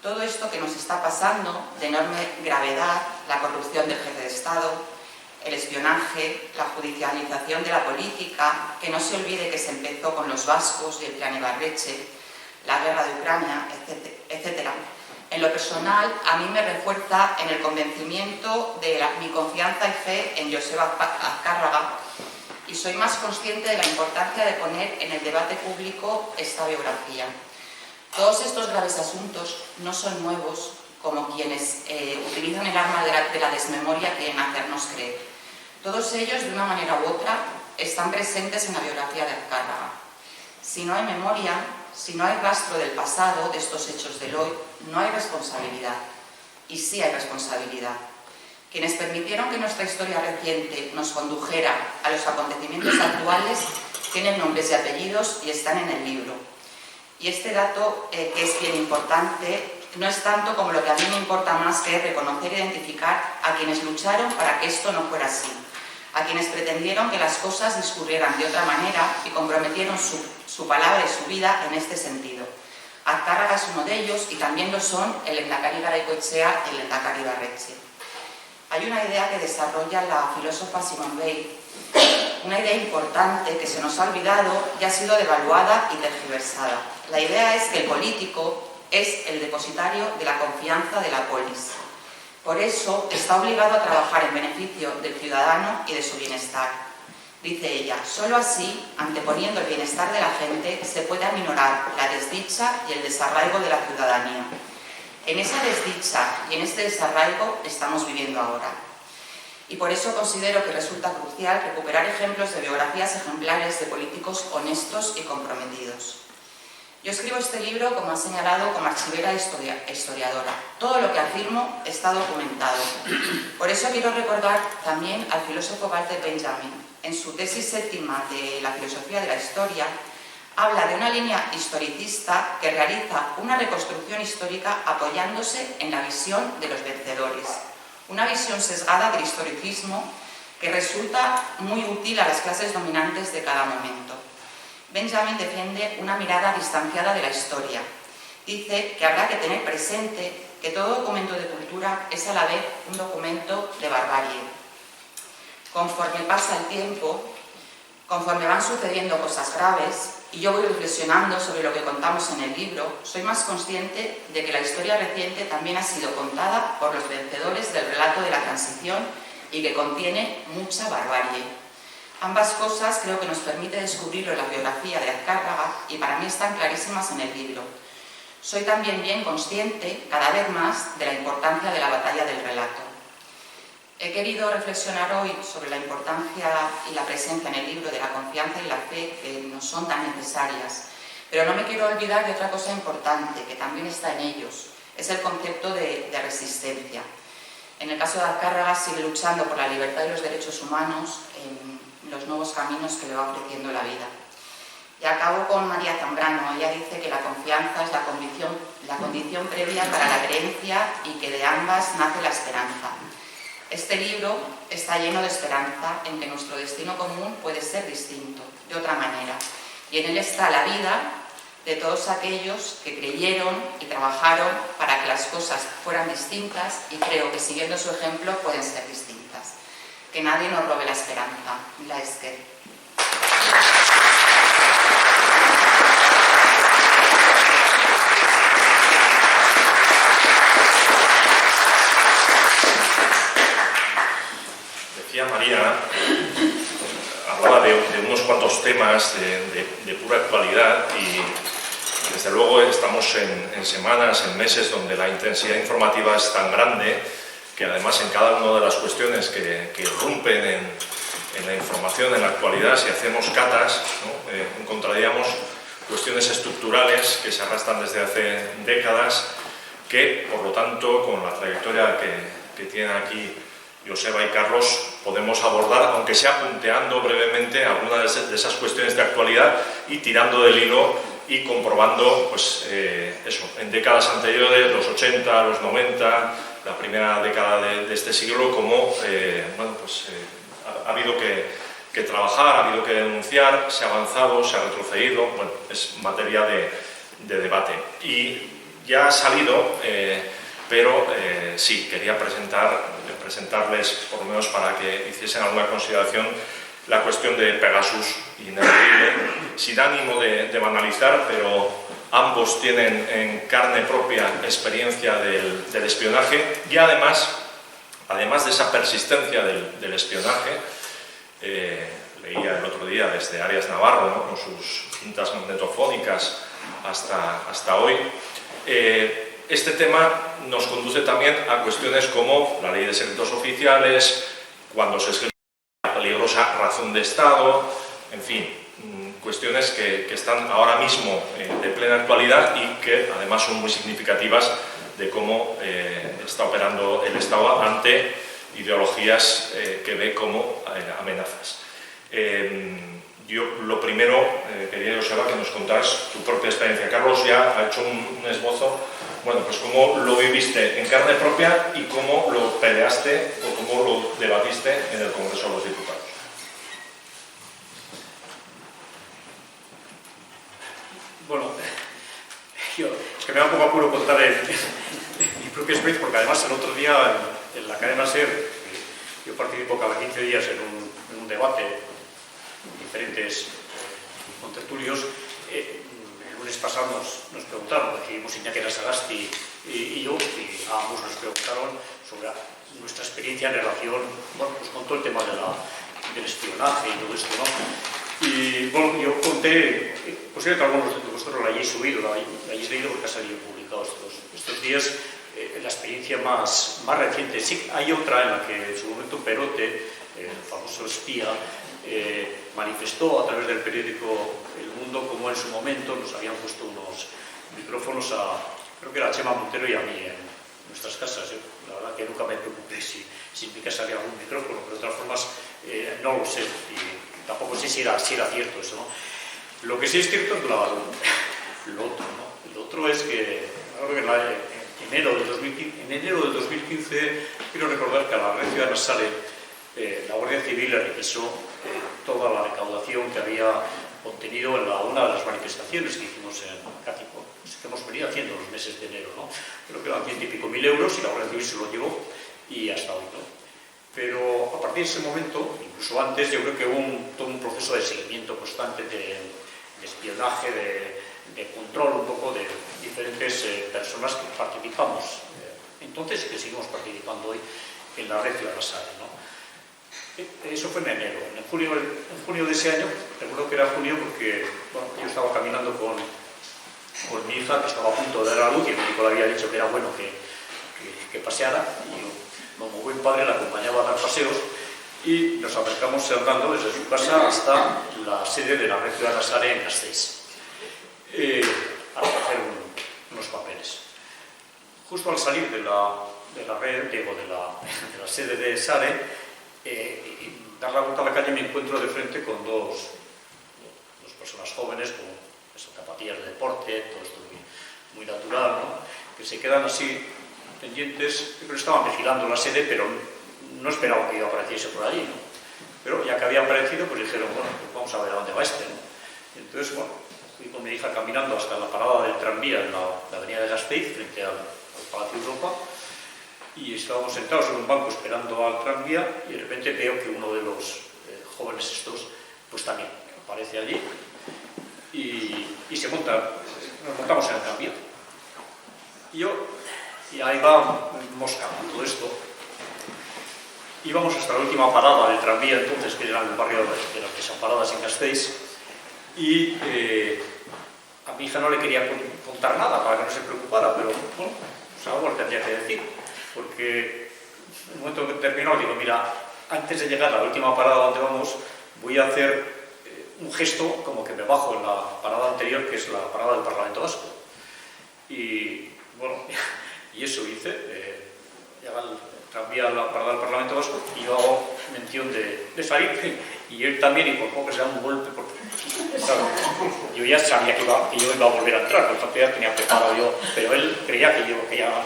Todo esto que nos está pasando, de enorme gravedad, la corrupción del jefe de Estado, el espionaje, la judicialización de la política, que no se olvide que se empezó con los vascos y el plan Ibarretxe, la guerra de Ucrania, etc. En lo personal, a mí me refuerza en el convencimiento de mi confianza y fe en Joseba Azcárraga y soy más consciente de la importancia de poner en el debate público esta biografía. Todos estos graves asuntos no son nuevos, como quienes utilizan el arma de la desmemoria quieren hacernos creer. Todos ellos, de una manera u otra, están presentes en la biografía de Azcárraga. Si no hay memoria, si no hay rastro del pasado, de estos hechos del hoy, no hay responsabilidad. Y sí hay responsabilidad. Quienes permitieron que nuestra historia reciente nos condujera a los acontecimientos actuales tienen nombres y apellidos y están en el libro. Y este dato, que es bien importante, no es tanto como lo que a mí me importa más, que es reconocer e identificar a quienes lucharon para que esto no fuera así, a quienes pretendieron que las cosas discurrieran de otra manera y comprometieron su palabra y su vida en este sentido. Azcárraga es uno de ellos y también lo son el lehendakari Garaikoetxea y el lehendakari Ibarretxe. Hay una idea que desarrolla la filósofa Simone Weil, una idea importante que se nos ha olvidado y ha sido devaluada y tergiversada. La idea es que el político es el depositario de la confianza de la polis. Por eso está obligado a trabajar en beneficio del ciudadano y de su bienestar. Dice ella, solo así, anteponiendo el bienestar de la gente, se puede aminorar la desdicha y el desarraigo de la ciudadanía. En esa desdicha y en este desarraigo estamos viviendo ahora. Y por eso considero que resulta crucial recuperar ejemplos de biografías ejemplares de políticos honestos y comprometidos. Yo escribo este libro, como ha señalado, como archivera e historiadora. Todo lo que afirmo está documentado. Por eso quiero recordar también al filósofo Walter Benjamin. En su tesis séptima de la filosofía de la historia, habla de una línea historicista que realiza una reconstrucción histórica apoyándose en la visión de los vencedores. Una visión sesgada del historicismo que resulta muy útil a las clases dominantes de cada momento. Benjamin defiende una mirada distanciada de la historia. Dice que habrá que tener presente que todo documento de cultura es a la vez un documento de barbarie. Conforme pasa el tiempo, conforme van sucediendo cosas graves, y yo voy reflexionando sobre lo que contamos en el libro, soy más consciente de que la historia reciente también ha sido contada por los vencedores del relato de la transición y que contiene mucha barbarie. Ambas cosas creo que nos permite descubrirlo en la biografía de Azcárraga y para mí están clarísimas en el libro. Soy también bien consciente, cada vez más, de la importancia de la batalla del relato. He querido reflexionar hoy sobre la importancia y la presencia en el libro de la confianza y la fe que nos son tan necesarias, pero no me quiero olvidar de otra cosa importante que también está en ellos, es el concepto de resistencia. En el caso de Azcárraga sigue luchando por la libertad y los derechos humanos en los nuevos caminos que le va ofreciendo la vida. Y acabo con María Zambrano. Ella dice que la confianza es la condición previa para la creencia y que de ambas nace la esperanza. Este libro está lleno de esperanza en que nuestro destino común puede ser distinto, de otra manera. Y en él está la vida de todos aquellos que creyeron y trabajaron para que las cosas fueran distintas y creo que siguiendo su ejemplo pueden ser distintas. Que nadie nos robe la esperanza. Mila esker. Decía María, hablaba de unos cuantos temas de pura actualidad y desde luego estamos en semanas, en meses donde la intensidad informativa es tan grande que además en cada una de las cuestiones que irrumpen en la información, en la actualidad, si hacemos catas, ¿no? Encontraríamos cuestiones estructurales que se arrastran desde hace décadas, que por lo tanto con la trayectoria que tienen aquí Joseba y Carlos podemos abordar, aunque sea punteando brevemente algunas de esas cuestiones de actualidad y tirando del hilo y comprobando, pues eso, en décadas anteriores, los 80, los 90, la primera década de este siglo, cómo bueno, pues, ha habido que trabajar, ha habido que denunciar, se ha avanzado, se ha retrocedido, bueno, es materia de debate. Y ya ha salido, pero sí, quería presentarles, por lo menos para que hiciesen alguna consideración, la cuestión de Pegasus y Ineludible, sin ánimo de banalizar, pero ambos tienen en carne propia experiencia del espionaje y además de esa persistencia del espionaje, leía el otro día desde Arias Navarro, ¿no? Con sus cintas magnetofónicas hasta hoy, este tema nos conduce también a cuestiones como la ley de secretos oficiales, cuando se escribe la peligrosa razón de Estado, en fin, cuestiones que están ahora mismo de plena actualidad y que además son muy significativas de cómo está operando el Estado ante ideologías que ve como amenazas. Yo lo primero quería, Joseba, que nos contaras tu propia experiencia. Carlos ya ha hecho un esbozo, bueno, pues cómo lo viviste en carne propia y cómo lo peleaste o cómo lo debatiste en el Congreso de los Diputados. Bueno, es que me da un poco apuro contar mi propia experiencia, porque además el otro día en la cadena SER yo participo cada 15 días en un debate con diferentes contertulios. El lunes pasado nos preguntaron, recibimos Iñaki Sagasti y yo, y a ambos nos preguntaron sobre nuestra experiencia en relación, bueno, pues con todo el tema del espionaje y todo esto, ¿no? Y bueno, yo conté, posible que algunos de vosotros lo hayáis subido, lo hayáis leído porque ha salido publicado estos días, la experiencia más reciente. Sí, hay otra en la que en su momento Perote, el famoso espía, manifestó a través del periódico El Mundo cómo en su momento nos habían puesto unos micrófonos creo que era a Chema Montero y a mí en nuestras casas. La verdad que nunca me preocupé si en mi casa había algún micrófono, pero de otras formas no lo sé. Y tampoco sé si era cierto eso, ¿no? Lo que sí es cierto es lo otro, ¿no? Lo otro es que, creo que en enero del 2015, quiero recordar que a la Red Ciudadana Sare, la Guardia Civil le requisó toda la recaudación que había obtenido en una de las manifestaciones que hicimos en Cático, que hemos venido haciendo los meses de enero, ¿no? Creo que eran 100 y pico mil euros y la Guardia Civil se lo llevó y hasta hoy, ¿no? Pero a partir de ese momento, incluso antes, yo creo que hubo todo un proceso de seguimiento constante de espionaje, de control un poco de diferentes personas que participamos entonces y que seguimos participando hoy en la Red Ciudadana Sare, ¿no? Eso fue en enero. En junio de ese año, recuerdo que era junio porque bueno, yo estaba caminando con mi hija, que estaba a punto de dar a luz, y el médico le había dicho que era bueno que paseara, y yo, como buen padre, la acompañaba a dar paseos, y nos acercamos andando desde su casa hasta la sede de la Red Ciudadana Sare en Gasteiz, a recoger unos papeles. Justo al salir de la red, de la sede de Sare, y dar la vuelta a la calle, me encuentro de frente con dos personas jóvenes con zapatillas de deporte, todo esto muy natural, ¿no? Que se quedan así pendientes. Yo creo que estaban vigilando la sede, pero no esperaban que yo apareciese por allí, ¿no? Pero ya que había aparecido, pues dijeron, bueno, pues vamos a ver a dónde va este, ¿no? Entonces, bueno, fui con mi hija caminando hasta la parada del tranvía en la avenida de Gasteiz, frente al Palacio Europa, y estábamos sentados en un banco esperando al tranvía y de repente veo que uno de los jóvenes estos pues también aparece allí y se monta, nos montamos en el tranvía. Y ahí va Mosca con todo esto. Íbamos hasta la última parada del tranvía entonces, que era en el barrio de las Desamparadas en Gasteiz, y a mi hija no le quería contar nada para que no se preocupara, pero bueno, pues algo le tendría que decir, porque en el momento que terminó digo, mira, antes de llegar a la última parada donde vamos, voy a hacer un gesto como que me bajo en la parada anterior, que es la parada del Parlamento Vasco. Y bueno, y eso hice, llega el tranvía a la parada del Parlamento Vasco y yo hago mención de salir, y él también, y por poco que se da un golpe, porque claro, yo ya sabía que yo iba a volver a entrar, por tanto ya tenía preparado yo, pero él creía que ya...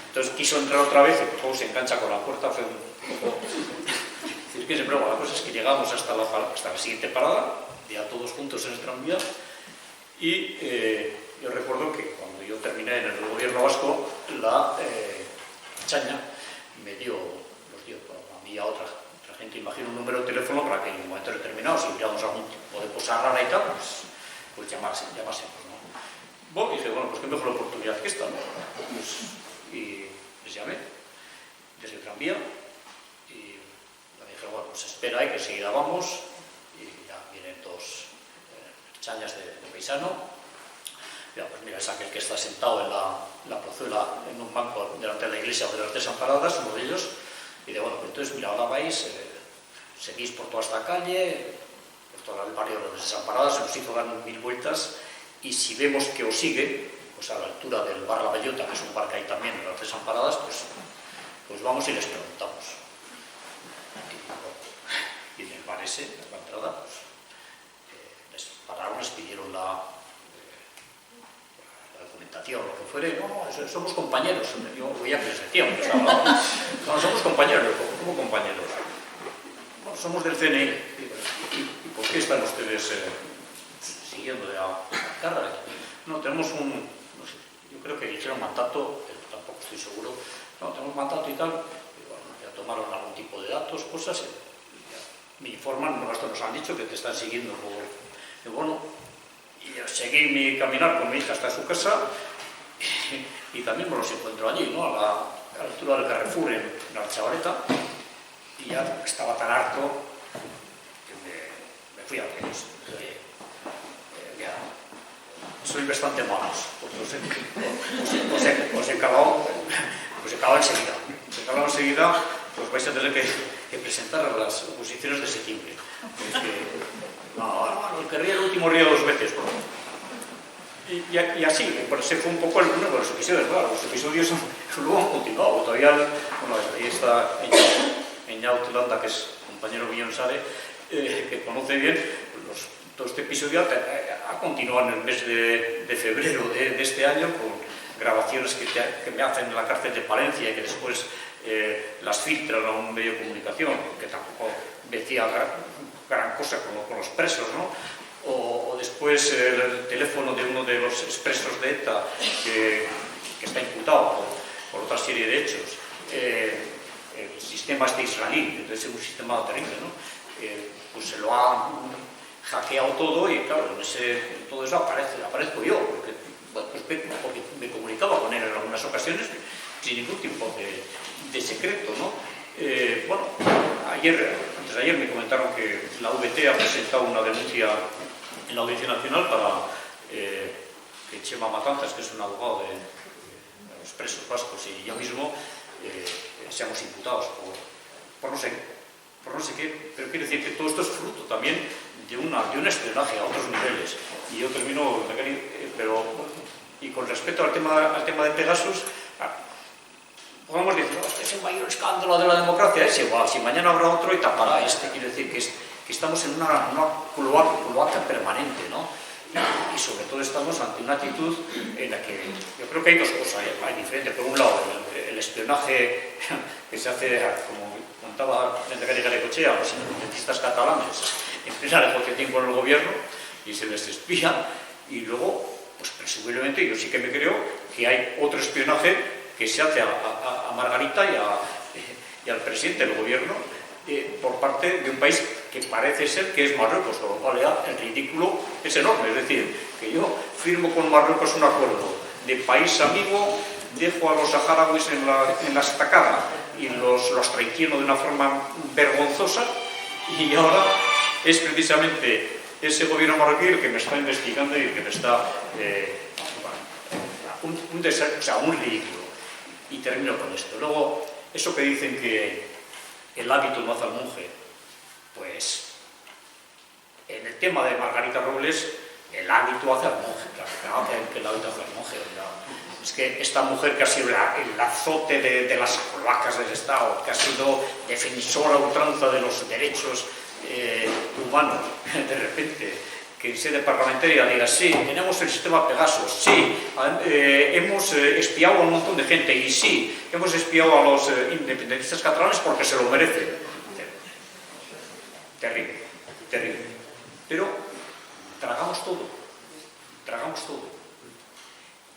Entonces quiso entrar otra vez y por poco se engancha con la puerta, fue un poco... Es decir, que se prueba, la cosa es que llegamos hasta la siguiente parada, ya todos juntos en el tranvía, y yo recuerdo que cuando yo terminé en el gobierno vasco, la Chaña me dio, bueno, a mí y a otra gente, imagino un número de teléfono para que en un momento determinado, si hubiéramos algún tipo de cosa rara y tal, pues llamásemos, ¿no? Bueno, dije, bueno, pues qué mejor oportunidad que esta, ¿no? Pues, y les llamé desde el tranvía y me dijeron, bueno, pues espera ahí que enseguida vamos, y ya vienen dos chañas de paisano. Ya, pues mira, es aquel que está sentado en la plazuela, en un banco delante de la iglesia de las Desamparadas, uno de ellos, y de bueno, pues entonces mira, ahora vais, seguís por toda esta calle, por todo el barrio de las Desamparadas, se nos hizo dar 1000 vueltas, y si vemos que os sigue, pues a la altura del bar La Bellota, que es un bar que hay también en las Desamparadas, pues vamos y les preguntamos. Y en el bar ese, en la entrada, pues les pararon, les pidieron la documentación, lo que fuere. No, somos compañeros. Yo voy a que les decíamos, no, somos compañeros. ¿Cómo compañeros? No, somos del CNI. ¿Y por qué están ustedes siguiendo la carga? No, tenemos no sé, yo creo que dijeron mandato, pero tampoco estoy seguro. No, tenemos mandato y tal. Y bueno, ya tomaron algún tipo de datos, cosas, y ya me informan, esto nos han dicho que te están siguiendo. Y bueno, y yo seguí mi caminar con mi hija hasta su casa, y también me los encuentro allí, ¿no? A la altura del Carrefour en la Chavaleta, y ya estaba tan harto que me fui a ellos. Sois bastante malos, porque os he acabado enseguida. Pues vais a tener que presentar a las oposiciones de septiembre. No, querría el último río 2 veces. Y así, pues ese fue un poco uno de los episodios. Claro, los episodios luego han continuado. Todavía, bueno, ahí está Eñaut Landa, que es compañero mío en Sare, que conoce bien. Todo este episodio ha continuado en el mes de febrero de este año, con grabaciones que me hacen en la cárcel de Palencia y que después las filtran a un medio de comunicación, que tampoco decía gran cosa con los presos, ¿no? O después el teléfono de uno de los expresos de ETA que está imputado por otra serie de hechos. El sistema israelí, entonces es un sistema terrible, ¿no? Pues se lo ha hackeado todo, y claro, en todo eso aparezco yo, porque me comunicaba con él en algunas ocasiones sin ningún tipo de secreto, ¿no? Bueno, antes de ayer me comentaron que la VT ha presentado una denuncia en la Audiencia Nacional para que Chema Matanzas, que es un abogado de los presos vascos, y yo mismo seamos imputados por no sé qué, pero quiero decir que todo esto es fruto también de un espionaje a otros niveles. Y yo termino, pero y con respecto al tema de Pegasus, podemos decir, no, este es el mayor escándalo de la democracia, es igual, si mañana habrá otro y tapará este. Quiero decir que estamos en una cloaca permanente, ¿no? Y sobre todo estamos ante una actitud en la que yo creo que hay dos cosas, hay diferentes. Por un lado, el espionaje que se hace, como contaba Lehendakari Garaikoetxea, a los independentistas catalanes en plena negociación con el gobierno, y se les espía, y luego, pues presumiblemente, yo sí que me creo que hay otro espionaje que se hace a Margarita y al presidente del gobierno por parte de un país que parece ser que es Marruecos, con lo cual el ridículo es enorme. Es decir, que yo firmo con Marruecos un acuerdo de país amigo, dejo a los saharauis en la estacada y los traiciono de una forma vergonzosa, y ahora es precisamente ese gobierno marroquí el que me está investigando y el que me está un ridículo. Y termino con esto. Luego, eso que dicen que el hábito no hace al monje, pues en el tema de Margarita Robles, el hábito hace al monje, claro que el hábito hace al monje. Es que esta mujer que ha sido el azote de las cloacas del Estado, que ha sido defensora a ultranza de los derechos humanos, de repente, que en sede parlamentaria diga, sí, tenemos el sistema Pegasus, sí, hemos espiado a un montón de gente, y sí, hemos espiado a los independentistas catalanes porque se lo merecen. Terrible, terrible. Pero tragamos todo.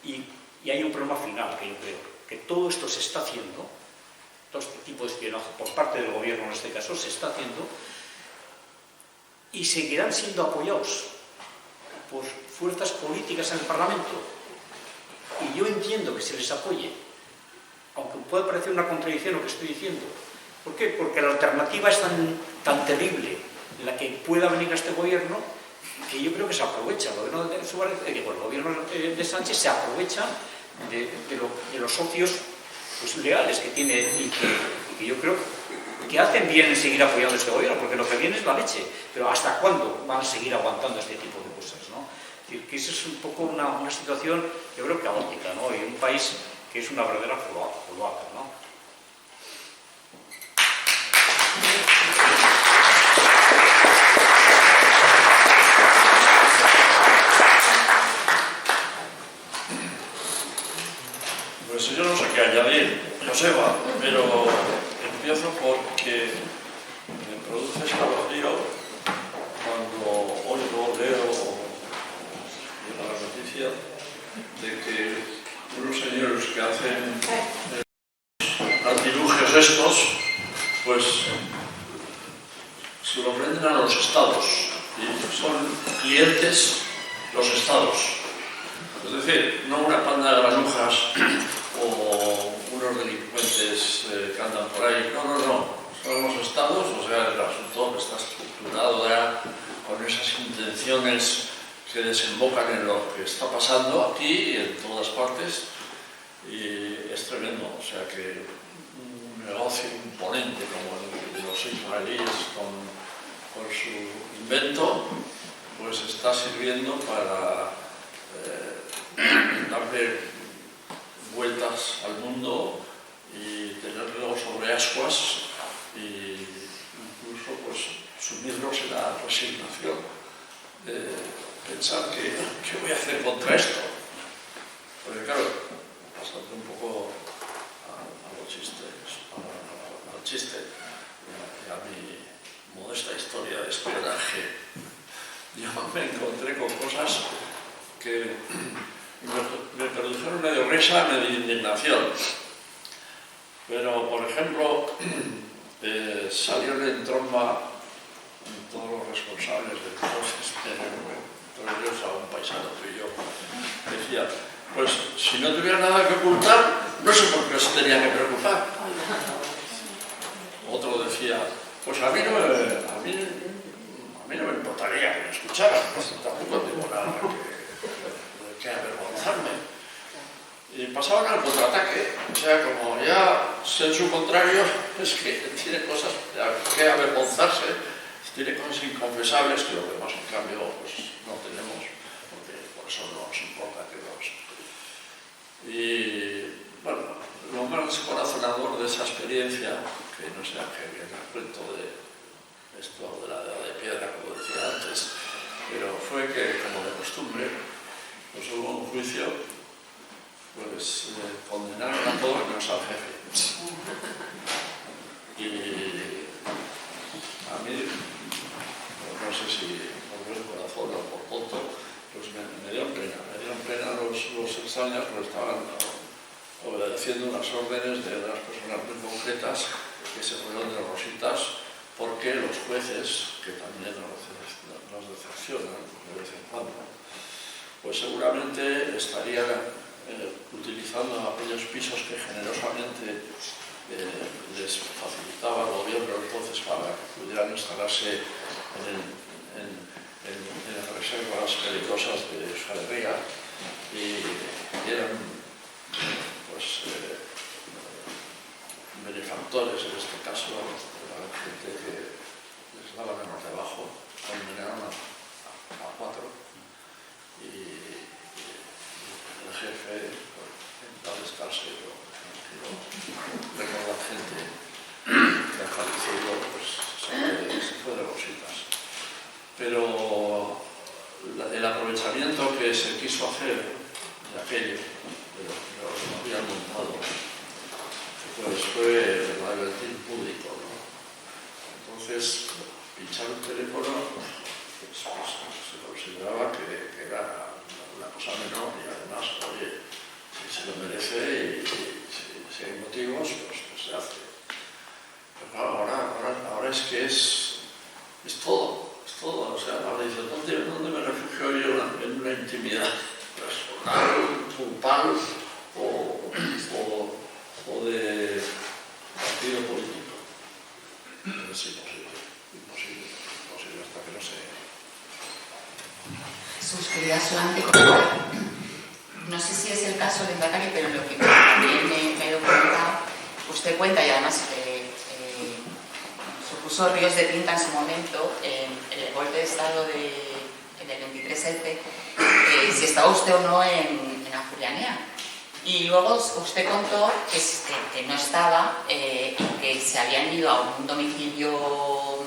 Y hay un problema final que yo creo, que todo esto se está haciendo, todo este tipo de espionaje por parte del gobierno en este caso se está haciendo, y seguirán siendo apoyados por fuerzas políticas en el Parlamento. Y yo entiendo que se les apoye, aunque pueda parecer una contradicción lo que estoy diciendo. ¿Por qué? Porque la alternativa es tan terrible, la que pueda venir a este gobierno, que yo creo que se aprovecha. El gobierno de Sánchez se aprovecha de los socios pues, leales que tiene, y que yo creo que hacen bien en seguir apoyando este gobierno, porque lo que viene es la leche. Pero ¿hasta cuándo van a seguir aguantando este tipo de cosas, ¿no? Es decir, que esa es un poco una situación, yo creo, caótica, ¿no? Y un país que es una verdadera cloaca, ¿no? Pues yo no sé qué añadir, Joseba, pero empiezo porque me produce escalofrío cuando oigo, leo la noticia de que unos señores que hacen artilugios estos, pues se los venden a los estados y son clientes los estados. Es decir, no una panda de granujas o unos delincuentes que andan por ahí. No. Son los estados, o sea, el asunto que está estructurado ya con esas intenciones que desembocan en lo que está pasando aquí y en todas partes. Y es tremendo, o sea que un negocio imponente como el de los israelíes con su invento, pues está sirviendo para darle vueltas al mundo y tenerlo sobre ascuas y incluso pues sumirlos en la resignación de pensar ¿qué voy a hacer contra esto? Porque claro, pasando un poco al chiste y a mi modesta historia de espionaje, yo me encontré con cosas que me produjeron medio risa, medio indignación. Pero, por ejemplo, salieron en tromba todos los responsables del entonces, entre ellos a un paisano que yo decía, pues si no tuviera nada que ocultar, no sé por qué os tenía que preocupar. Otro decía, pues a mí no me importaría que me escucharan, pues tampoco tengo nada que avergonzarme. Y pasaban al contraataque, o sea, como ya sé su contrario, es que tiene cosas que avergonzarse, tiene cosas inconfesables que los demás, en cambio, pues no tenemos, porque por eso no nos importa que los... Y, bueno, lo más corazonador de esa experiencia, que no sé a qué viene el cuento de esto de la edad de piedra, como decía antes, pero fue que, como de costumbre, pues hubo un juicio, pues condenaron a todos menos al jefe. Y a mí, no sé si por buen corazón o por tonto, pues me dieron pena los extraños, pero estaban obedeciendo unas órdenes de unas personas muy concretas que se fueron de Rositas, porque los jueces, que también nos decepcionan de vez en cuando, pues seguramente estarían utilizando aquellos pisos que generosamente les facilitaba el gobierno entonces para que pudieran instalarse en las reservas peligrosas de Euskal Herria, y eran pues benefactores en este caso, la gente que les daba menos debajo, condenaron a 4, y el jefe, en tal estarse, recordar gente que ha fallecido, pues se fue de Rositas. Pero el aprovechamiento que se quiso hacer de aquello, de lo que nos habían montado, pues fue verdaderamente impúdico, ¿no? Entonces, pinchar un teléfono pues, se consideraba que era una cosa menor, y además, oye, si se lo merece y si hay motivos, pues se hace. Pero claro, ahora es que es todo. O sea, ahora dice, ¿dónde me refugio yo en una intimidad personal, grupal o de partido político? Es imposible hasta que no se... Jesús, quería solamente comentar, no sé si es el caso de Endacari, pero lo que también me he documentado, usted cuenta, y además supuso ríos de tinta en su momento, en el golpe de Estado en el 23F, si estaba usted o no en Ajulianea. Y luego usted contó que no estaba y que se habían ido a un domicilio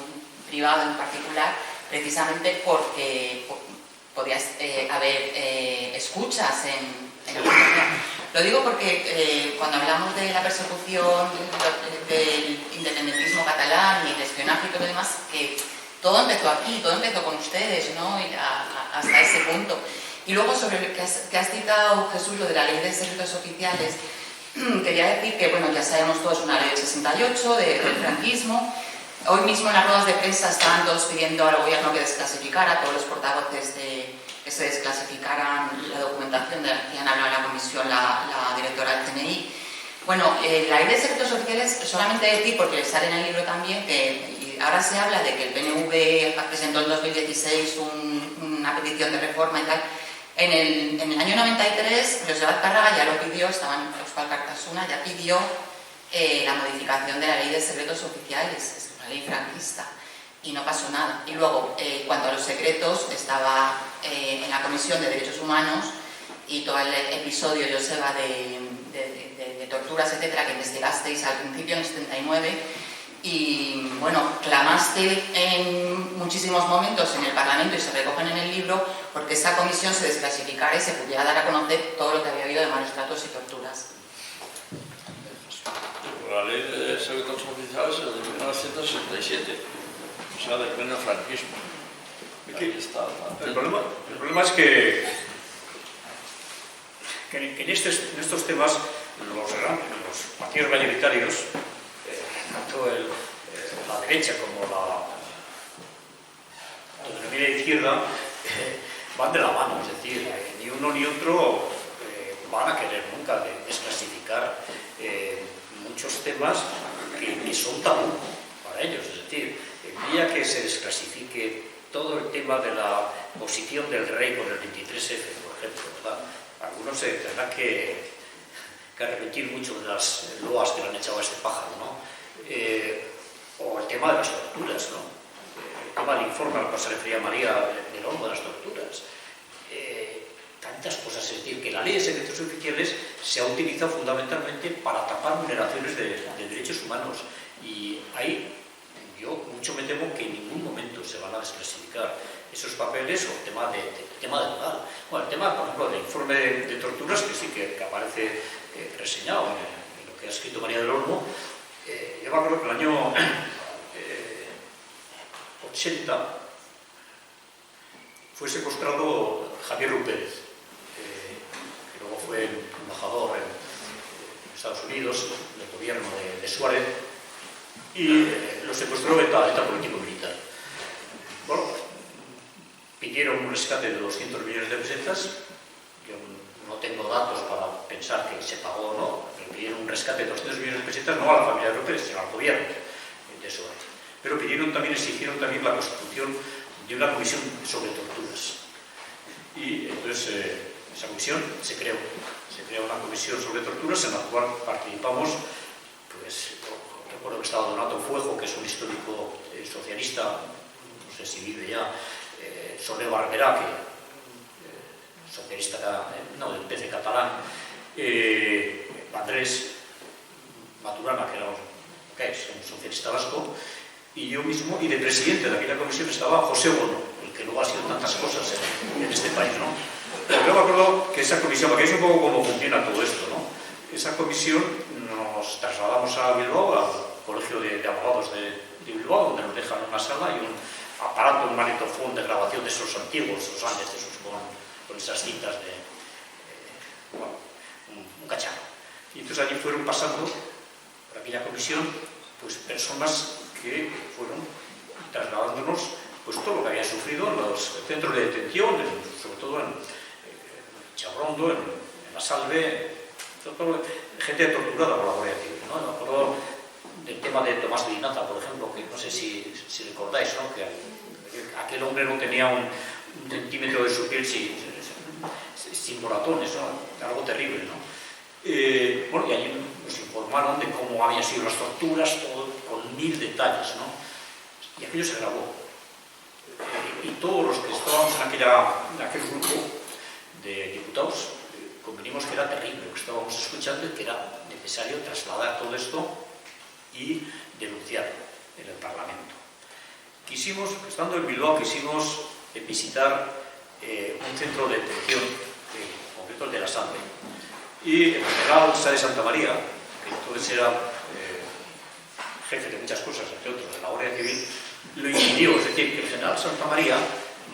privado en particular, precisamente porque podía haber escuchas en Ajulianea. Lo digo porque cuando hablamos de la persecución del independentismo catalán y el espionaje y todo lo demás, que todo empezó aquí, todo empezó con ustedes, ¿no? Hasta ese punto. Y luego sobre lo que has citado, Jesús, lo de la ley de secretos oficiales, quería decir que, bueno, ya sabemos todos, una ley del 68, del franquismo. Hoy mismo en las ruedas de prensa estaban todos pidiendo al gobierno que desclasificara, a todos los portavoces que se desclasificaran la documentación de la que han hablado en la comisión la directora del CNI. Bueno, la ley de secretos oficiales, solamente decir, porque sale en el libro también, que ahora se habla de que el PNV presentó en 2016 una petición de reforma y tal. En el año 93, Josep Azcárraga ya lo pidió, estaban Euskal Kartasuna, ya pidió la modificación de la ley de secretos oficiales, es una ley franquista, y no pasó nada. Y luego, cuanto a los secretos, estaba en la Comisión de Derechos Humanos y todo el episodio, Joseba, de torturas, etcétera, que investigasteis al principio en el 79, y bueno, clamaste en muchísimos momentos en el Parlamento y se recogen en el libro porque esa comisión se desclasificara y se pudiera dar a conocer todo lo que había habido de malos tratos y torturas. La ley de secretos oficiales es de 1967, o sea, de pleno franquismo. Aquí está. El problema es que en estos temas los partidos mayoritarios, tanto la derecha como la autonomía izquierda, van de la mano, es decir, ni uno ni otro van a querer nunca desclasificar muchos temas que son tabú para ellos. Es decir, el día que se desclasifique todo el tema de la posición del rey con el 23F, por ejemplo, ¿verdad? Algunos se tendrán que arrepentir mucho de las loas que le han echado a este pájaro, ¿no? O el tema de las torturas, ¿no? El tema del informe al cual se refería María del Olmo de las torturas. Tantas cosas, es decir, que la ley de secretos oficiales se ha utilizado fundamentalmente para tapar vulneraciones de derechos humanos, y ahí yo mucho me temo que en ningún momento se van a desclasificar esos papeles o el tema de legal. Bueno, el tema, por ejemplo, del informe de torturas, que sí que aparece reseñado en lo que ha escrito María del Olmo. Yo me acuerdo que el año 80 fue secuestrado Javier Rupérez, que luego fue embajador Estados Unidos, del gobierno de Suárez, y lo secuestró ETA político-militar. Bueno, pidieron un rescate de 200 millones de pesetas. Yo no tengo datos para pensar que se pagó o no, pero pidieron un rescate de 200 millones de pesetas no a la familia López, sino al gobierno de Suárez. Pero exigieron también la constitución de una comisión sobre torturas. Y entonces esa comisión se creó una comisión sobre torturas en la cual participamos, pues recuerdo que estaba Donato Fuego, que es un histórico socialista, no sé si vive ya, Soler Barberá, que socialista, no, del PC catalán, Andrés Maturana, que era un socialista vasco, y yo mismo, y de presidente de aquella comisión estaba José Bono, el que luego ha sido tantas cosas en este país, ¿no? Pero yo me acuerdo que esa comisión, porque es un poco cómo funciona todo esto, ¿no? Esa comisión nos trasladamos a Bilbao, al Colegio de Abogados de Bilbao, donde nos dejan una sala y un aparato, un magnetofón de grabación de esos antiguos, esos andes, de esos con esas cintas de bueno, un cacharro. Y entonces allí fueron pasando por aquella comisión pues personas que fueron trasladándonos pues todo lo que habían sufrido en los centros de detención, sobre todo en Chabrondo, en La Salve, gente torturada por la Guardia Civil, ¿no? Me acuerdo del tema de Tomás Linata, por ejemplo, que no sé si recordáis, ¿no? Que aquel hombre no tenía un centímetro de su piel sin moratones, ¿no? Algo terrible, ¿no? Bueno, y allí nos informaron de cómo habían sido las torturas, todo con 1000 detalles, ¿no? Y aquello se grabó. Y todos los que estábamos en aquel grupo de diputados convenimos que era terrible lo que estábamos escuchando y que era necesario trasladar todo esto y denunciarlo en el Parlamento. Estando en Bilbao, quisimos visitar un centro de detención, en concreto el de La Salve. Y el general Sá de Santa María, que entonces era jefe de muchas cosas, entre otros, de la Guardia Civil, lo impidió. Es decir, que el general Santa María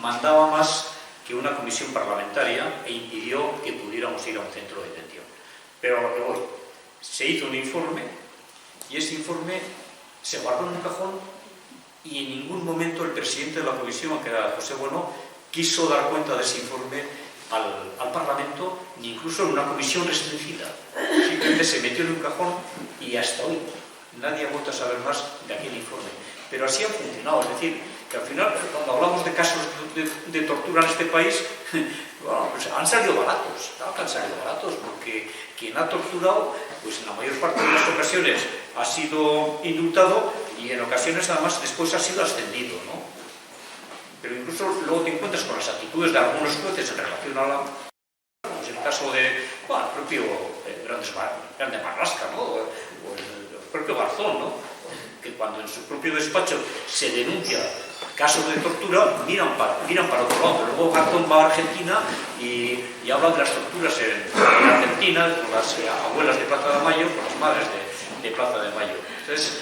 mandaba más que una comisión parlamentaria e impidió que pudiéramos ir a un centro de detención. Pero a lo que voy, se hizo un informe y ese informe se guardó en un cajón y en ningún momento el presidente de la comisión, que era José Bueno, quiso dar cuenta de ese informe al Parlamento, ni incluso en una comisión restringida. Simplemente se metió en un cajón y hasta hoy nadie ha vuelto a saber más de aquel informe. Pero así ha funcionado, es decir, que al final, cuando hablamos de casos de tortura en este país, bueno, pues han salido baratos, claro que han salido baratos, porque quien ha torturado, pues en la mayor parte de las ocasiones ha sido indultado y en ocasiones además después ha sido ascendido, ¿no? Pero incluso luego te encuentras con las actitudes de algunos jueces en relación a pues el caso de, bueno, el propio Grande Marlasca, ¿no? O el propio Garzón, ¿no? Que cuando en su propio despacho se denuncia casos de tortura, miran para otro lado. Pero luego Garzón va a Argentina y habla de las torturas en Argentina, con las abuelas de Plaza de Mayo, con las madres de Plaza de Mayo. Entonces,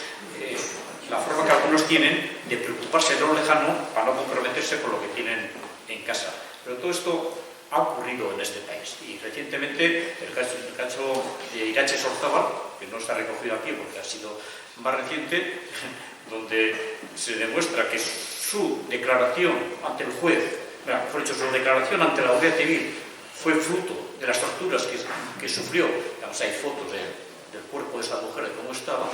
la forma que algunos tienen de preocuparse de lo lejano para no comprometerse con lo que tienen en casa. Pero todo esto ha ocurrido en este país. Y recientemente el caso de Irache Sorzábal, que no está recogido aquí porque ha sido más reciente, donde se demuestra que su declaración ante el juez, mejor dicho, su declaración ante la Guardia Civil fue fruto de las torturas que sufrió. Digamos, hay fotos del cuerpo de esa mujer, de cómo estaba.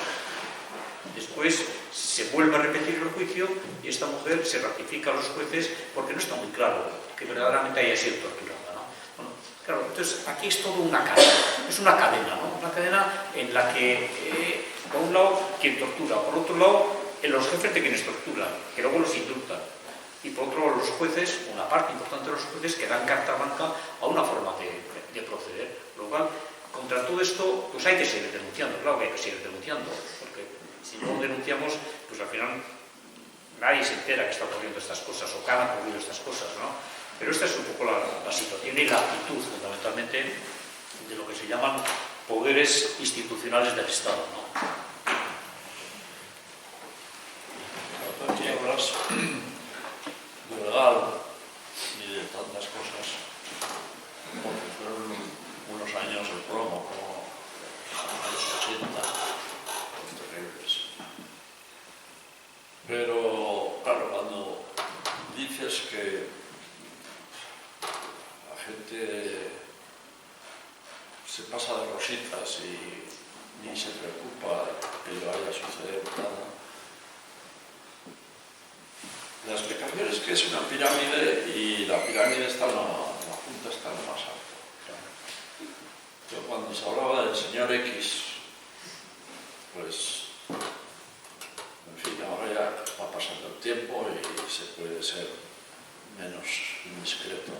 Después se vuelve a repetir el juicio y esta mujer se ratifica a los jueces porque no está muy claro que verdaderamente haya sido torturada, ¿no? Bueno, claro, entonces aquí es todo una cadena, es una cadena, ¿no? Una cadena en la que, por un lado, quien tortura, por otro lado, los jefes de quienes torturan, que luego los indultan, y por otro, los jueces, una parte importante de los jueces que dan carta blanca a una forma de proceder, lo cual, contra todo esto, pues hay que seguir denunciando, claro que hay que seguir denunciando, porque si no denunciamos, pues al final nadie se entera que están ocurriendo estas cosas o que han ocurrido estas cosas, ¿no? Pero esta es un poco la situación y la actitud, fundamentalmente, de lo que se llaman poderes institucionales del Estado, ¿no? Aquí hablas de legal y de tantas cosas, porque fueron unos años el promo, como gente se pasa de rositas y ni se preocupa que le vaya a suceder nada. La explicación es que es una pirámide y la pirámide está en la punta está en lo más alto. Yo cuando se hablaba del señor X, pues, en fin, ahora ya va pasando el tiempo y se puede ser menos indiscreto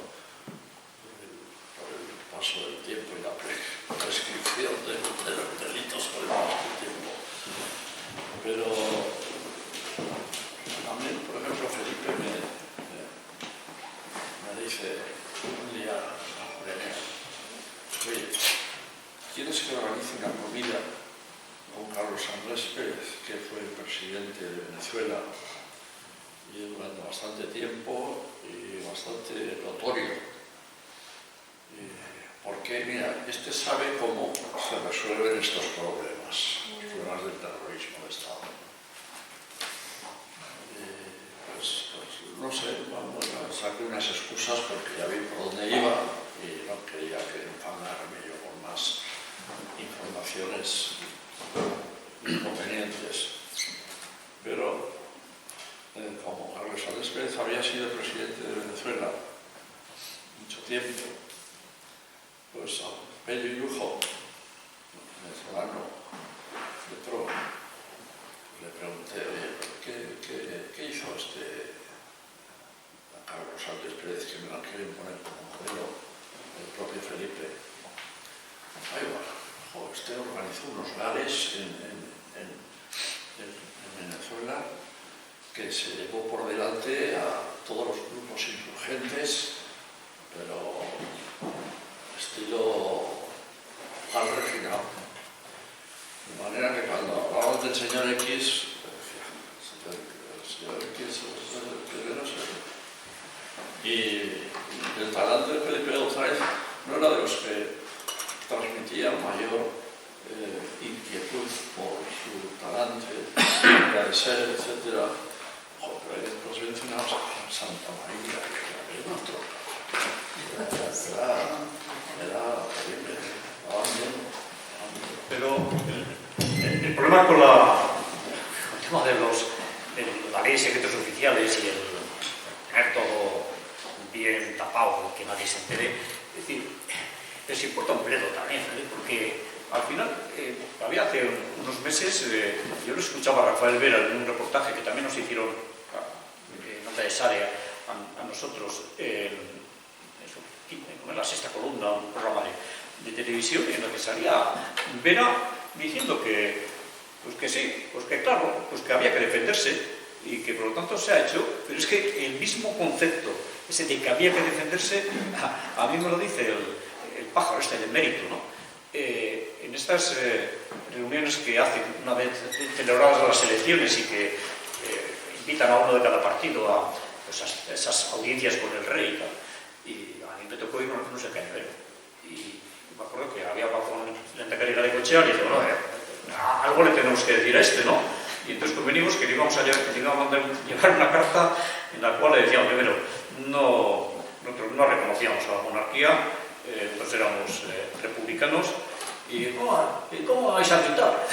por el paso del tiempo y la prescripción de los delitos por el paso del tiempo. Pero también, por ejemplo, Felipe me dice un día, oye, ¿quieres que organice una comida con Carlos Andrés Pérez, que fue el presidente de Venezuela y durante bastante tiempo y bastante notorio? Porque, mira, este sabe cómo se resuelven estos problemas del terrorismo de Estado. Pues, no sé, vamos a sacar unas excusas porque ya vi por dónde iba y no quería que enfadarme yo con más informaciones inconvenientes. Pero como Carlos Andrés Pérez había sido presidente de Venezuela mucho tiempo, pues a Pello Yujo, venezolano de Pro, le pregunté, oye, ¿qué hizo a Carlos Andrés Pérez, que me lo quieren poner como modelo, el propio Felipe? Ahí va, usted organizó unos gales en Venezuela que se llevó por delante a todos los grupos insurgentes, pero estilo al refinado. De manera que cuando hablamos del señor X, el señor X y el talante de Felipe González no era de los que transmitía mayor inquietud por su talante, de ser, etc. Pero hay después mencionados a Santa María, que era una tropa. Era terrible. Pero el problema con el tema de la ley de secretos oficiales y el tener todo bien tapado, que nadie se entere, es decir, les importa un bledo también, porque al final, había hace unos meses, yo lo escuchaba a Rafael Vera en un reportaje que también nos hicieron en Onda de Sarea a nosotros, en la Sexta Columna, un programa de televisión en el que salía Vera diciendo que sí, pues que claro, pues que había que defenderse y que por lo tanto se ha hecho, pero es que el mismo concepto, ese de que había que defenderse, a mí me lo dice el pájaro este del mérito, ¿no? En estas reuniones que hacen una vez celebradas las elecciones y que invitan a uno de cada partido a pues, esas audiencias con el rey y tal, y a mí me tocó ir no sé qué nivel. Y me acuerdo que había hablado con la Entecarina de Cochea y dije, bueno, algo le tenemos que decir a este, ¿no? Y entonces convenimos que le íbamos a llevar una carta en la cual le decíamos, primero, nosotros no reconocíamos a la monarquía, nosotros éramos republicanos, y ¿cómo vais a quitar?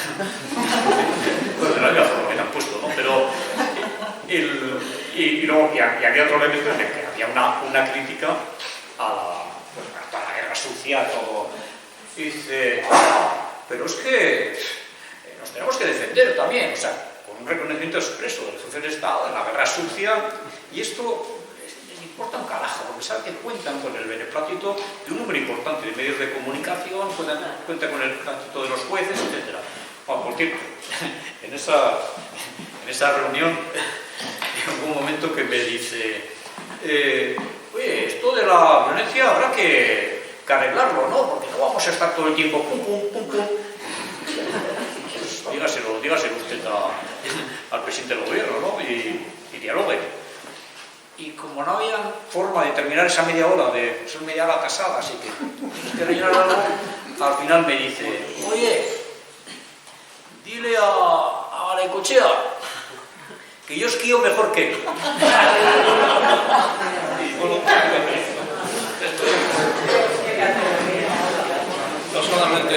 Pues de la misma forma que le han puesto, ¿no? Pero y luego y había otro elemento en el que había una crítica a la guerra sucia, todo. Y dice, pero es que nos tenemos que defender también, o sea, con un reconocimiento expreso del jefe del Estado, de la guerra sucia, y esto les importa un carajo, porque saben que cuentan con el beneplácito de un número importante de medios de comunicación, cuentan con el beneplácito de los jueces, etc. Bueno, por cierto, en esa reunión, en algún momento que me dice, oye, esto de la violencia habrá que arreglarlo, ¿no? Porque no vamos a estar todo el tiempo pum, pum, pum, pum. Pues dígaselo usted al presidente del gobierno, ¿no? Y dialogue. Y como no había forma de terminar esa media hora, son media hora tasada, así que tienes que rellenar algo, al final me dice, oye, dile a Arecochea que yo esquío mejor que él. Y bueno, supuestamente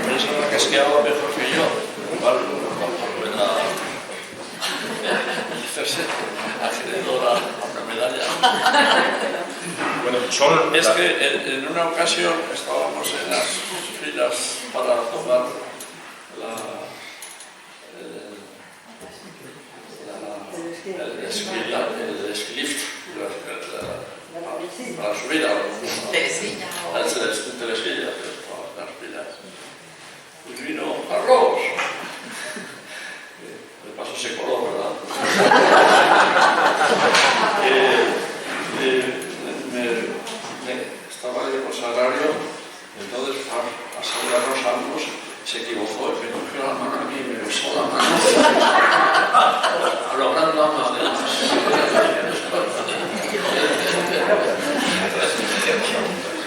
pensaba que esquiaba mejor que yo, igual pueda hacerse acreedor a una medalla. Bueno, son... Es que en una ocasión estábamos en las filas para tomar el skilift para subir a Teresilla. Teresilla, las pilas. Y vino Carlos. De paso se coló, ¿verdad? Estaba yo con salario, y entonces a saludarnos a ambos se equivocó y me cogió la mano a mí y me besó la mano. A lo gran dama de las...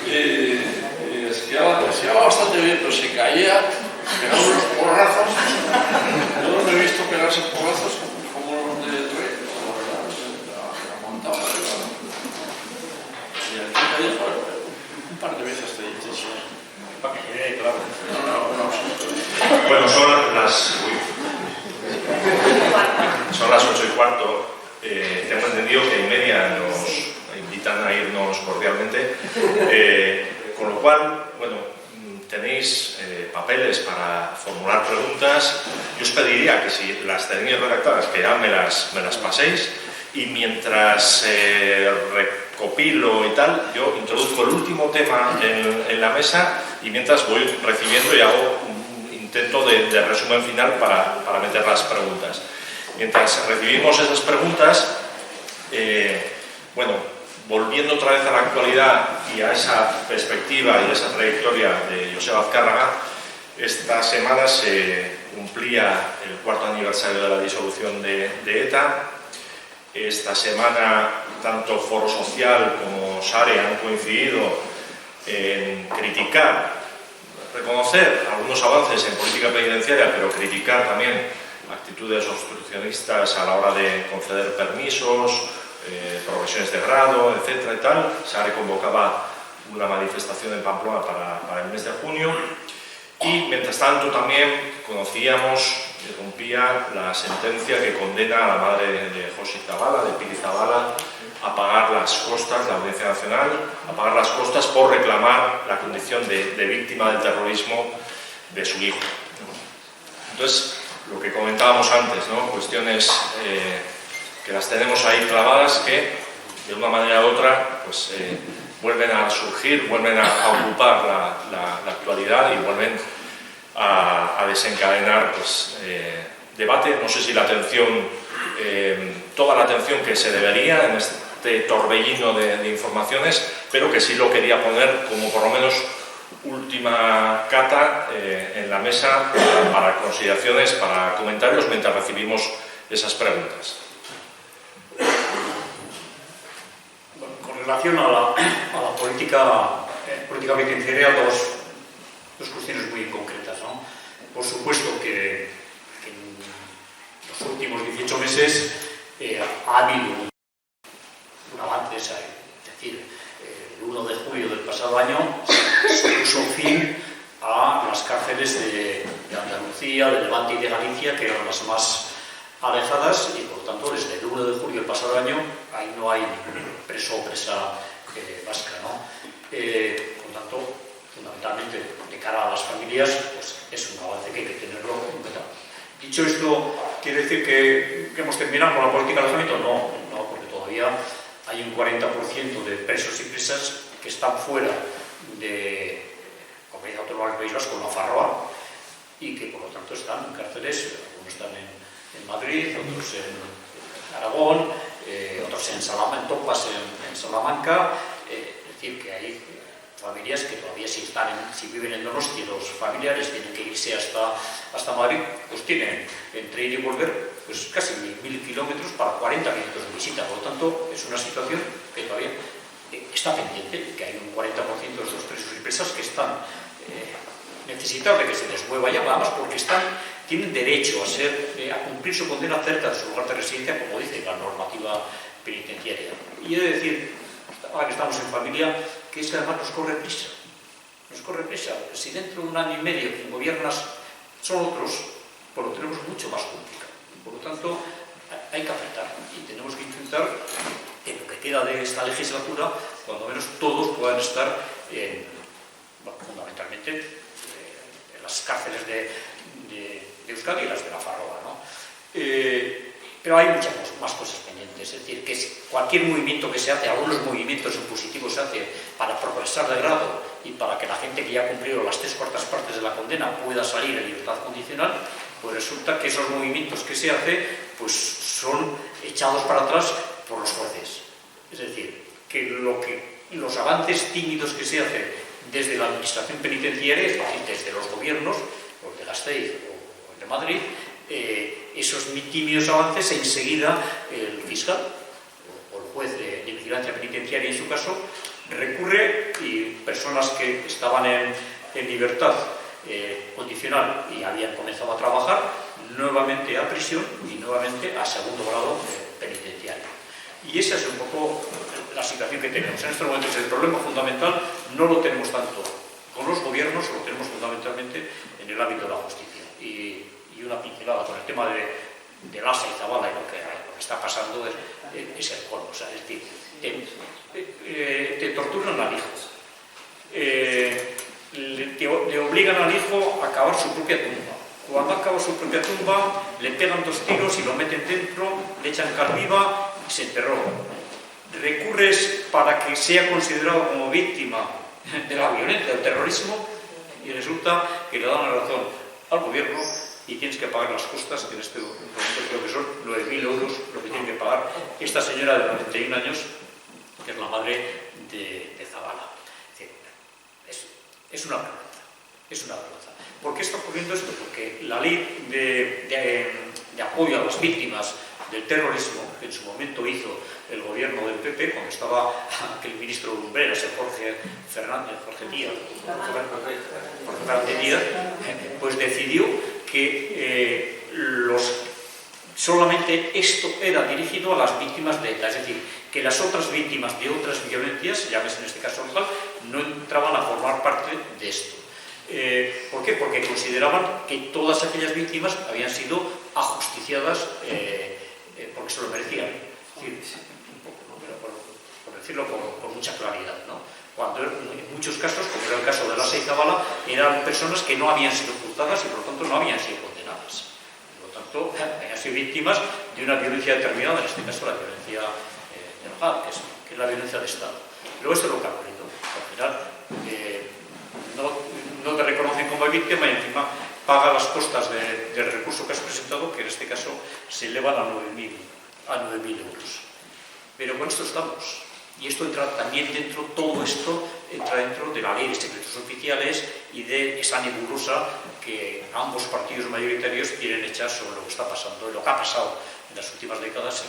Y esquiaba bastante bien, pero se caía, pegaba unos porrazos. Yo no he visto pegarse porrazos como los de Rey, la verdad, la montaba arriba. Y aquí me dijo un par de veces te dice, sí. Para que quede claro. No. Bueno, son las 8:15. Tengo entendido que en media nos invitan a irnos cordialmente. Con lo cual, bueno, tenéis papeles para formular preguntas. Yo os pediría que si las tenéis redactadas, que ya me las paséis. Y mientras recopilo y tal, yo introduzco el último tema en la mesa y mientras voy recibiendo y hago un intento de resumen final para meter las preguntas. Mientras recibimos esas preguntas, bueno, volviendo otra vez a la actualidad y a esa perspectiva y a esa trayectoria de Joseba Azcárraga, esta semana se cumplía el 4º aniversario de la disolución de ETA. Esta semana, tanto Foro Social como SARE han coincidido en criticar, reconocer algunos avances en política penitenciaria, pero criticar también actitudes obstruccionistas a la hora de conceder permisos, progresiones de grado, etcétera y tal. SARE convocaba una manifestación en Pamplona para el mes de junio. Y mientras tanto también conocíamos y rompía la sentencia que condena a la madre de José Zabala, de Piri Zabala, a pagar las costas, la Audiencia Nacional, a pagar las costas por reclamar la condición de víctima del terrorismo de su hijo. Entonces, lo que comentábamos antes, ¿no? Cuestiones que las tenemos ahí clavadas que, de una manera u otra, pues vuelven a surgir, vuelven a ocupar la actualidad y vuelven a desencadenar pues, debate. No sé si la atención, toda la atención que se debería en este torbellino de informaciones, pero que sí lo quería poner como por lo menos última cata en la mesa para consideraciones, para comentarios, mientras recibimos esas preguntas. Con relación a la política penitenciaria, dos cuestiones muy concretas, ¿no? Por supuesto que en los últimos 18 meses ha habido un avance, es decir, el 1 de julio del pasado año se puso fin a las cárceles de Andalucía, de Levante y de Galicia, que eran las más alejadas, y por lo tanto desde el 1 de julio del pasado año ahí no hay preso o presa vasca, ¿no? Por lo tanto, fundamentalmente de cara a las familias, pues es un avance que hay que tenerlo en cuenta. Dicho esto, ¿quiere decir que hemos terminado con la política de alojamiento? No, porque todavía hay un 40% de presos y presas que están fuera de Comunidad Autónoma del País Vasco, Nafarroa, y que por lo tanto están en cárceles, algunos están en Madrid, otros en Aragón, otros en Salamanca, en Topas, en Salamanca. Es decir, que hay familias que todavía si viven en Donosti, los familiares tienen que irse hasta Madrid, pues tienen entre ir y volver pues casi 1.000 kilómetros para 40 minutos de visita. Por lo tanto, es una situación que todavía está pendiente, que hay un 40% de estos presos y presas que están necesitados de que se les mueva ya, además porque tienen derecho a cumplir su condena cerca de su lugar de residencia, como dice la normativa penitenciaria. Y he de decir, ahora que estamos en familia, que es que además nos corre prisa. nos corre prisa. Si dentro de un año y medio quien gobiernas son otros, pues lo tenemos mucho más complicado. Por lo tanto, hay que apretar y tenemos que intentar, en lo que queda de esta legislatura, cuando menos todos puedan estar fundamentalmente en las cárceles de Euskadi y las de Nafarroa, ¿no? Pero hay muchas más cosas pendientes, es decir, que cualquier movimiento que se hace, algunos movimientos en positivo se hace para progresar de grado y para que la gente que ya ha cumplido las 3/4 partes de la condena pueda salir en libertad condicional, pues resulta que esos movimientos que se hace pues son echados para atrás por los jueces. Es decir, que los avances tímidos que se hacen desde la administración penitenciaria, es decir, desde los gobiernos, o el de Gasteiz o el de Madrid, esos tímidos avances enseguida el fiscal o el juez de vigilancia penitenciaria en su caso recurre y personas que estaban en libertad condicional y habían comenzado a trabajar nuevamente a prisión y nuevamente a segundo grado penitenciario. Y esa es un poco la situación que tenemos. En estos momentos el problema fundamental no lo tenemos tanto con los gobiernos, lo tenemos fundamentalmente en el ámbito de la justicia. Y una pincelada con el tema de Lasa y Zabala y lo que está pasando es el colmo. O sea, es decir, te torturan al hijo, le obligan al hijo a cavar su propia tumba. Cuando acaba su propia tumba, le pegan 2 tiros y lo meten dentro, le echan cal viva y se enterró. Recurres para que sea considerado como víctima de la violencia, del terrorismo, y resulta que le dan la razón al gobierno y tienes que pagar las costas, que en este momento creo que son 9.000 euros lo que tiene que pagar esta señora de 91 años, que es la madre de Zabala. Es una vergüenza, es una vergüenza. ¿Por qué está ocurriendo esto? Porque la ley de apoyo a las víctimas del terrorismo, que en su momento hizo el gobierno del PP, cuando estaba aquel ministro Lumbreras, el Jorge Díaz, pues decidió que solamente esto era dirigido a las víctimas de ETA, es decir, que las otras víctimas de otras violencias, llámese en este caso local, no entraban a formar parte de esto. ¿Por qué? Porque consideraban que todas aquellas víctimas habían sido ajusticiadas porque se lo merecían. Por decirlo con mucha claridad, ¿no? Cuando en muchos casos, como era el caso de Lasa y Zabala, eran personas que no habían sido juzgadas y por lo tanto no habían sido condenadas. Por lo tanto, habían sido víctimas de una violencia determinada, en este caso la violencia enojada, que es la violencia de Estado. Luego esto es lo que ha ocurrido. Al final, no te reconocen como víctima y encima paga las costas del recurso que has presentado, que en este caso se elevan a 9.000 euros. Pero con esto estamos. Y esto entra también dentro, todo esto entra dentro de la ley de secretos oficiales y de esa nebulosa que ambos partidos mayoritarios quieren echar sobre lo que está pasando y lo que ha pasado en las últimas décadas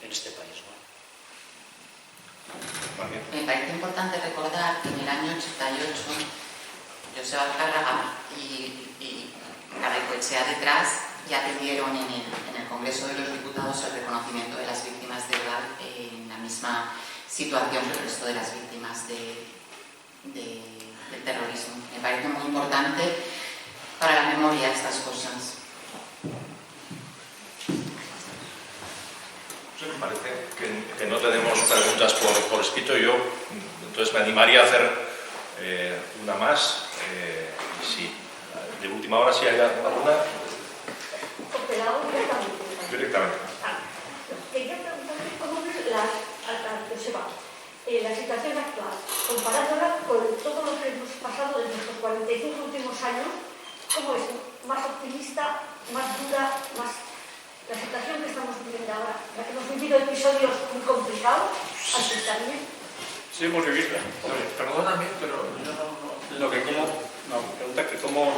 en este país, ¿no? Me parece importante recordar que en el año 88 Joseba Azcárraga y Garaikoetxea detrás ya pidieron en el Congreso de los Diputados el reconocimiento de las víctimas de ETA en la misma situación que el resto de las víctimas del terrorismo. Me parece muy importante para la memoria estas cosas. Me parece que no tenemos preguntas por escrito. Yo entonces me animaría a hacer una más. Y si de última hora si hay alguna. Directamente. Quería preguntarle cómo ve la situación actual, comparándola con todo lo que hemos pasado desde estos 45 últimos años, ¿cómo es? ¿Más optimista, más dura, más la situación que estamos viviendo ahora? Ya que hemos vivido episodios muy complicados antes también. Sí, hemos vivido. Perdóname, pero yo no... Me pregunta que cómo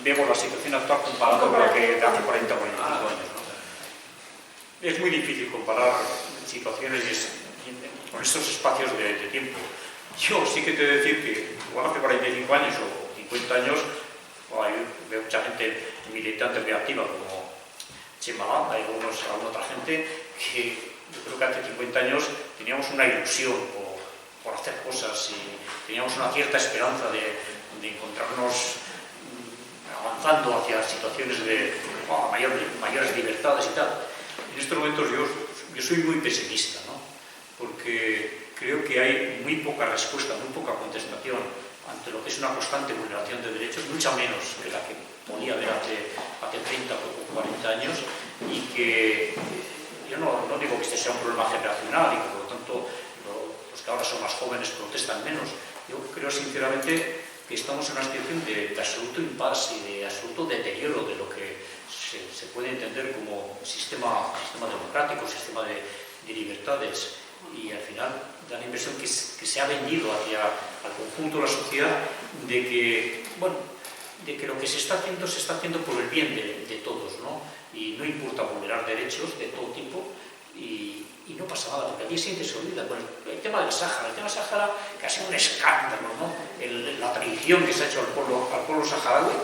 vemos la situación actual comparando con la que de hace 40 o 45 años, ¿no? Es muy difícil comparar situaciones con estos espacios de tiempo. Yo sí que te he de decir que igual hace 45 años o 50 años veo mucha gente militante muy activa como Chema Landa y alguna otra gente que yo creo que hace 50 años teníamos una ilusión por hacer cosas y teníamos una cierta esperanza de encontrarnos avanzando hacia situaciones de mayores libertades y tal. En estos momentos yo soy muy pesimista, ¿no? Porque creo que hay muy poca respuesta, muy poca contestación ante lo que es una constante vulneración de derechos, mucha menos que la que podía haber hace 30 o 40 años, y que yo no digo que este sea un problema generacional y que por lo tanto los que ahora son más jóvenes protestan menos. Yo creo sinceramente que estamos en una situación de absoluto impasse y de absoluto deterioro de lo que se puede entender como sistema democrático, sistema de libertades, y al final da la impresión que se ha vendido al conjunto de la sociedad de que lo que se está haciendo por el bien de todos, ¿no? Y no importa vulnerar derechos de todo tipo y no pasa nada, porque al día siguiente se olvida. Bueno, el tema del Sáhara, que ha sido un escándalo, ¿no? La traición que se ha hecho al pueblo saharaui,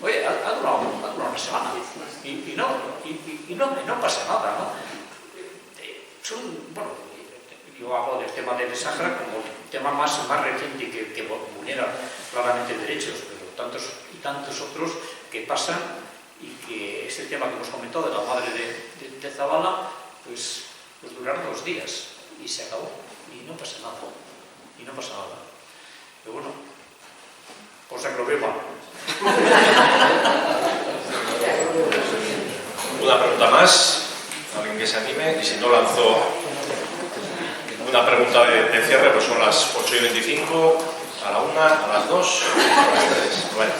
oye, ha durado una semana y no pasa nada, ¿no? Yo hablo del tema del Sáhara como el tema más reciente que vulnera claramente derechos, pero tantos otros que pasan, y que ese tema que hemos comentado de la madre de Zabala, pues duraron 2 días y se acabó y no pasa nada. Pero bueno, cosa que lo veo mal. Una pregunta más, alguien que se anime, y si no lanzo una pregunta de cierre, pues son las 8:25, a la 1, a las 2, a las 3. Bueno,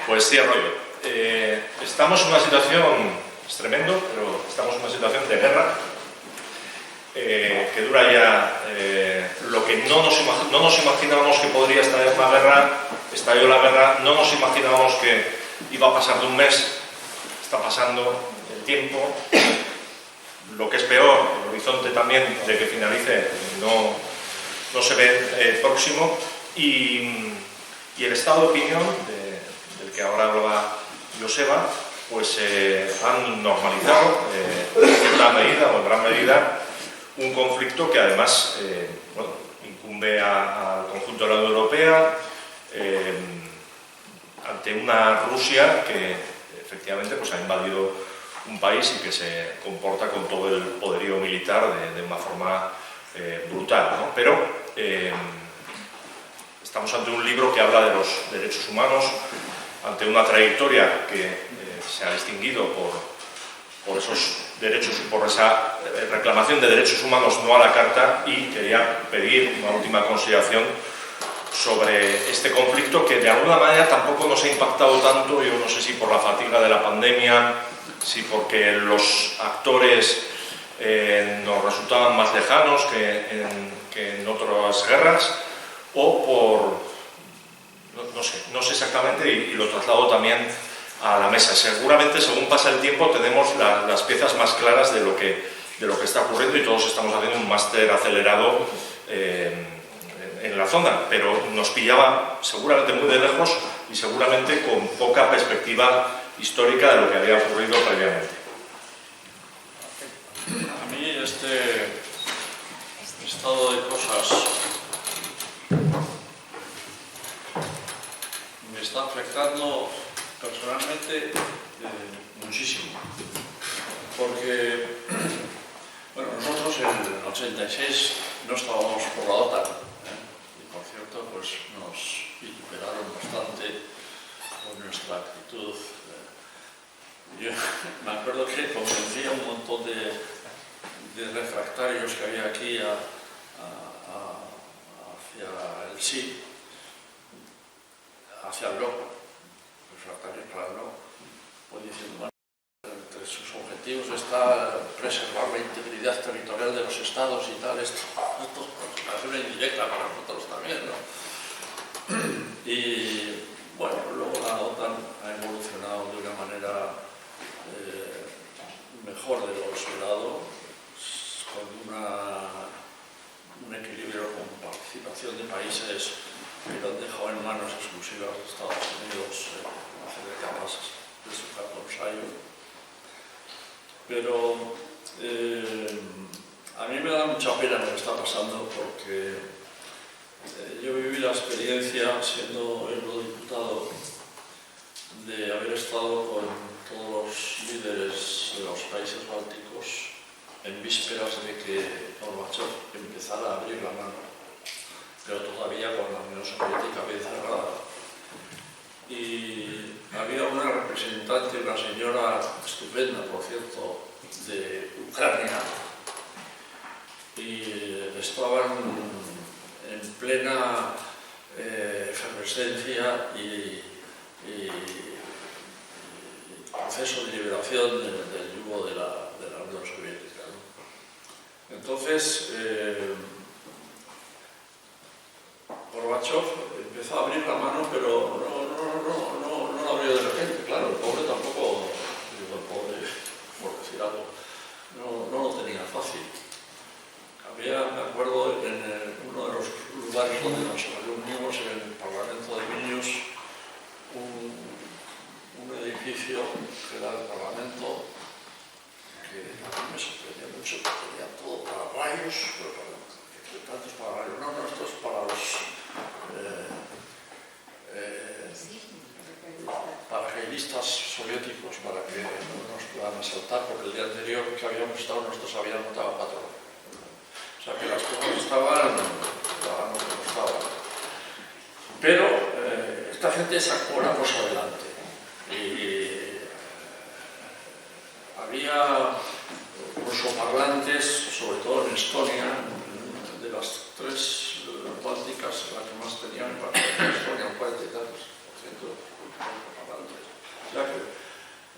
pues cierro yo. Estamos en una situación, es tremendo, pero estamos en una situación de guerra que dura ya lo que no nos imaginábamos que podría estallar una guerra. Estalló la guerra, no nos imaginábamos que iba a pasar de un mes, está pasando el tiempo. Lo que es peor, el horizonte también de que finalice no se ve próximo, y el estado de opinión del que ahora hablaba Joseba, pues han normalizado en cierta medida o en gran medida un conflicto que además incumbe al conjunto de la Unión Europea ante una Rusia que efectivamente pues ha invadido un país y que se comporta con todo el poderío militar de una forma brutal, ¿no? Pero estamos ante un libro que habla de los derechos humanos, ante una trayectoria que se ha distinguido por esos derechos, por esa reclamación de derechos humanos no a la carta, y quería pedir una última consideración sobre este conflicto que de alguna manera tampoco nos ha impactado tanto. Yo no sé si por la fatiga de la pandemia, si porque los actores nos resultaban más lejanos que en otras guerras, o por... No sé exactamente, y lo traslado también a la mesa. Seguramente, según pasa el tiempo, tenemos las piezas más claras de lo que está ocurriendo, y todos estamos haciendo un máster acelerado en la zona, pero nos pillaba seguramente muy de lejos y seguramente con poca perspectiva histórica de lo que había ocurrido previamente. A mí este estado de cosas me está afectando personalmente muchísimo, porque bueno, nosotros en el 86 no estábamos por la OTAN, y por cierto pues nos vituperaron bastante por nuestra actitud. Yo me acuerdo que convencí a un montón de refractarios que había aquí hacia el sí, hacia el no, refractarios para el no, pues diciendo, entre sus objetivos está preservar la integridad territorial de los estados y tal. Esto es una indirecta para nosotros también, ¿no? Y bueno, luego la OTAN ha evolucionado de una manera mejor de lo esperado, con un equilibrio con participación de países que lo han dejado en manos exclusivas de Estados Unidos hace décadas de su ensayo. Pero a mí me da mucha pena lo que está pasando, porque la experiencia, siendo eurodiputado, de haber estado con todos los líderes de los países bálticos en vísperas de que Gorbachev empezara a abrir la mano, pero todavía con la Unión Soviética bien cerrada. Y había una representante, una señora estupenda, por cierto, de Ucrania, y estaban en plena efervescencia y proceso de liberación del yugo de la Unión Soviética, ¿no? Entonces, Gorbachev empezó a abrir la mano, pero no la abrió de repente. Claro, el pobre tampoco, el pobre, por decir algo, no lo tenía fácil. Había, me acuerdo, en uno de los lugares donde nos reunimos, en el Parlamento de Vilnius, un edificio que era el Parlamento, que a mí me sorprendía mucho, que tenía todo para rayos, tantos para rayos. No, esto es para los paracaidistas soviéticos, para que no nos puedan asaltar, porque el día anterior que habíamos estado nosotros habíamos dado 4. O sea que las cosas estaban como estaban. Pero esta gente sacó la cosa adelante. Y había rusoparlantes, sobre todo en Estonia, de las 3 bálticas, la que más tenían, en Estonia, un 40 y tantos % de rusoparlantes. O sea que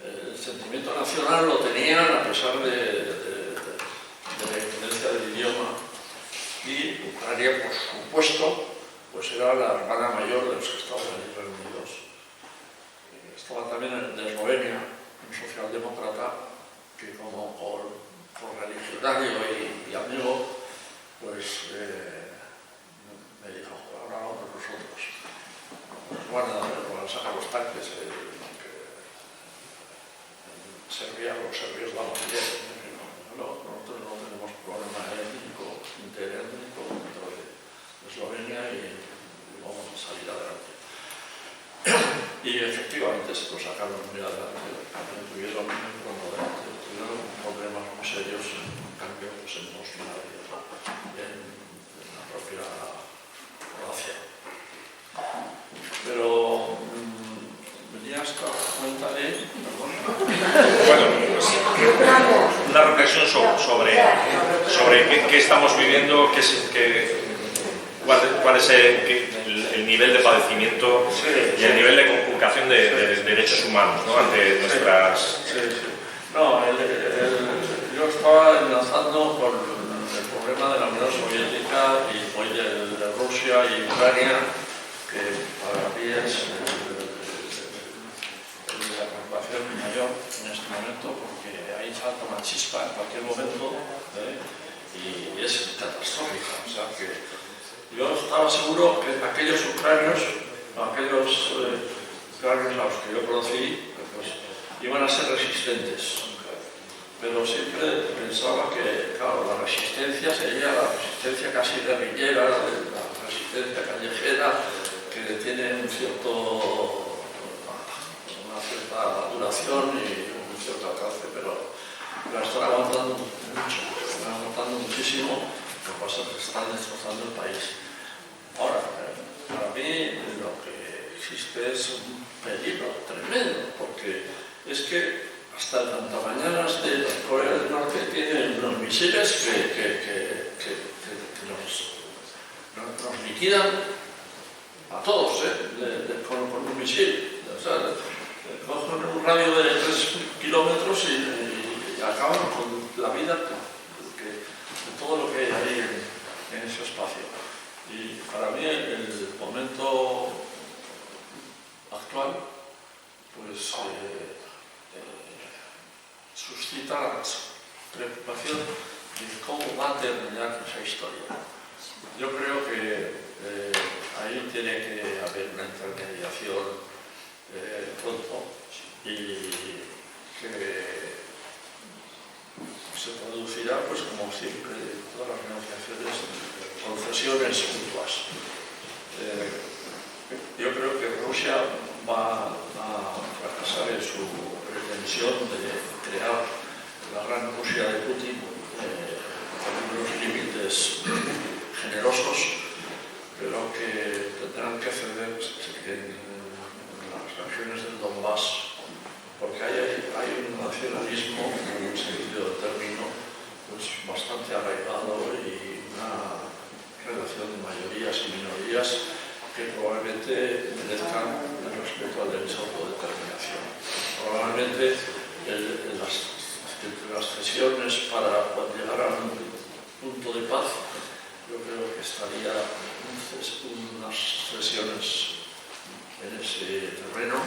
el sentimiento nacional lo tenían a pesar de la influencia del idioma. Y Ucrania, por supuesto, pues era la hermana mayor de los que estaban allí reunidos. Estaba también de Eslovenia, un socialdemócrata, que como por religionario y amigo, pues me dijo, ahora vamos nosotros. Nos van a sacar los tanques, los serbios vamos bien. Nosotros no tenemos problema étnico, interétnico dentro de Eslovenia y vamos a salir adelante. Y efectivamente se lo sacaron muy adelante. Tuvieron problemas muy serios, en cambio, pues en Bosnia y en la propia Croacia. Pero venía hasta comentaré, perdón. Bueno, pues una reflexión sobre qué estamos viviendo, cuál es el nivel de padecimiento y el nivel de conculcación de derechos humanos, ¿no? Ante nuestras... No, yo estaba enlazando con el problema de la Unión Soviética y hoy de Rusia y Ucrania, que para mí es la preocupación mayor en este momento, porque ahí salta una chispa en cualquier momento y es catastrófica. O sea que yo estaba seguro que aquellos ucranios a los que yo conocí, pues iban a ser resistentes. Pero siempre pensaba que, claro, la resistencia sería la resistencia casi guerrillera, la resistencia callejera, que tiene una cierta duración y un cierto alcance, pero la están aguantando mucho, están aguantando muchísimo. Lo que pasa es que están destrozando el país. Ahora, para mí lo que existe es un peligro tremendo, porque es que hasta el Tantamañanas de Corea del Norte tiene unos misiles que nos liquidan a todos, con un misil. O sea, cogen un radio de 3 kilómetros y acaban con la vida de todo lo que hay ahí en ese espacio. Y para mí el momento actual pues suscita la preocupación de cómo va a terminar esa historia. Yo creo que ahí tiene que haber una intermediación pronto y que se producirá, pues como siempre, todas las negociaciones, concesiones mutuas. mayorías que probablemente merezcan el respeto al derecho a autodeterminación. Probablemente las cesiones para llegar a un punto de paz, yo creo que estaría unas sesiones en ese terreno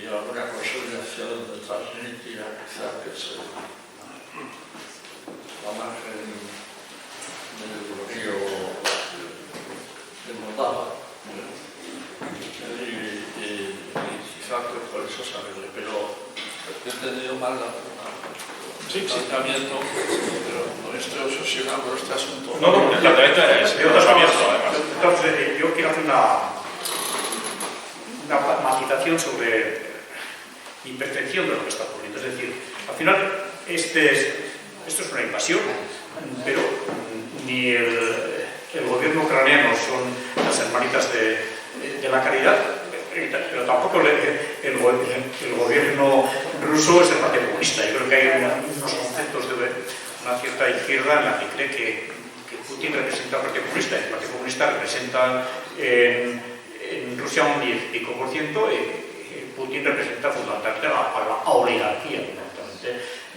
y alguna consolidación de Transnistria, quizá que es la margen del río de Moldava, y quizá que por eso se arregle, pero he entendido mal el planteamiento, pero no estoy obsesionado con este asunto. No, el planteamiento es abierto, además. Entonces, yo quiero hacer una matización sobre imperfección de lo que está ocurriendo. Es decir, al final, esto es una invasión, pero ni el gobierno ucraniano son las hermanitas de la caridad, pero tampoco el gobierno ruso es el Partido Comunista. Yo creo que hay unos conceptos de una cierta izquierda en la que cree que Putin representa al Partido Comunista. El Partido Comunista representa en Rusia un 10% y Putin representa fundamentalmente a la oligarquía.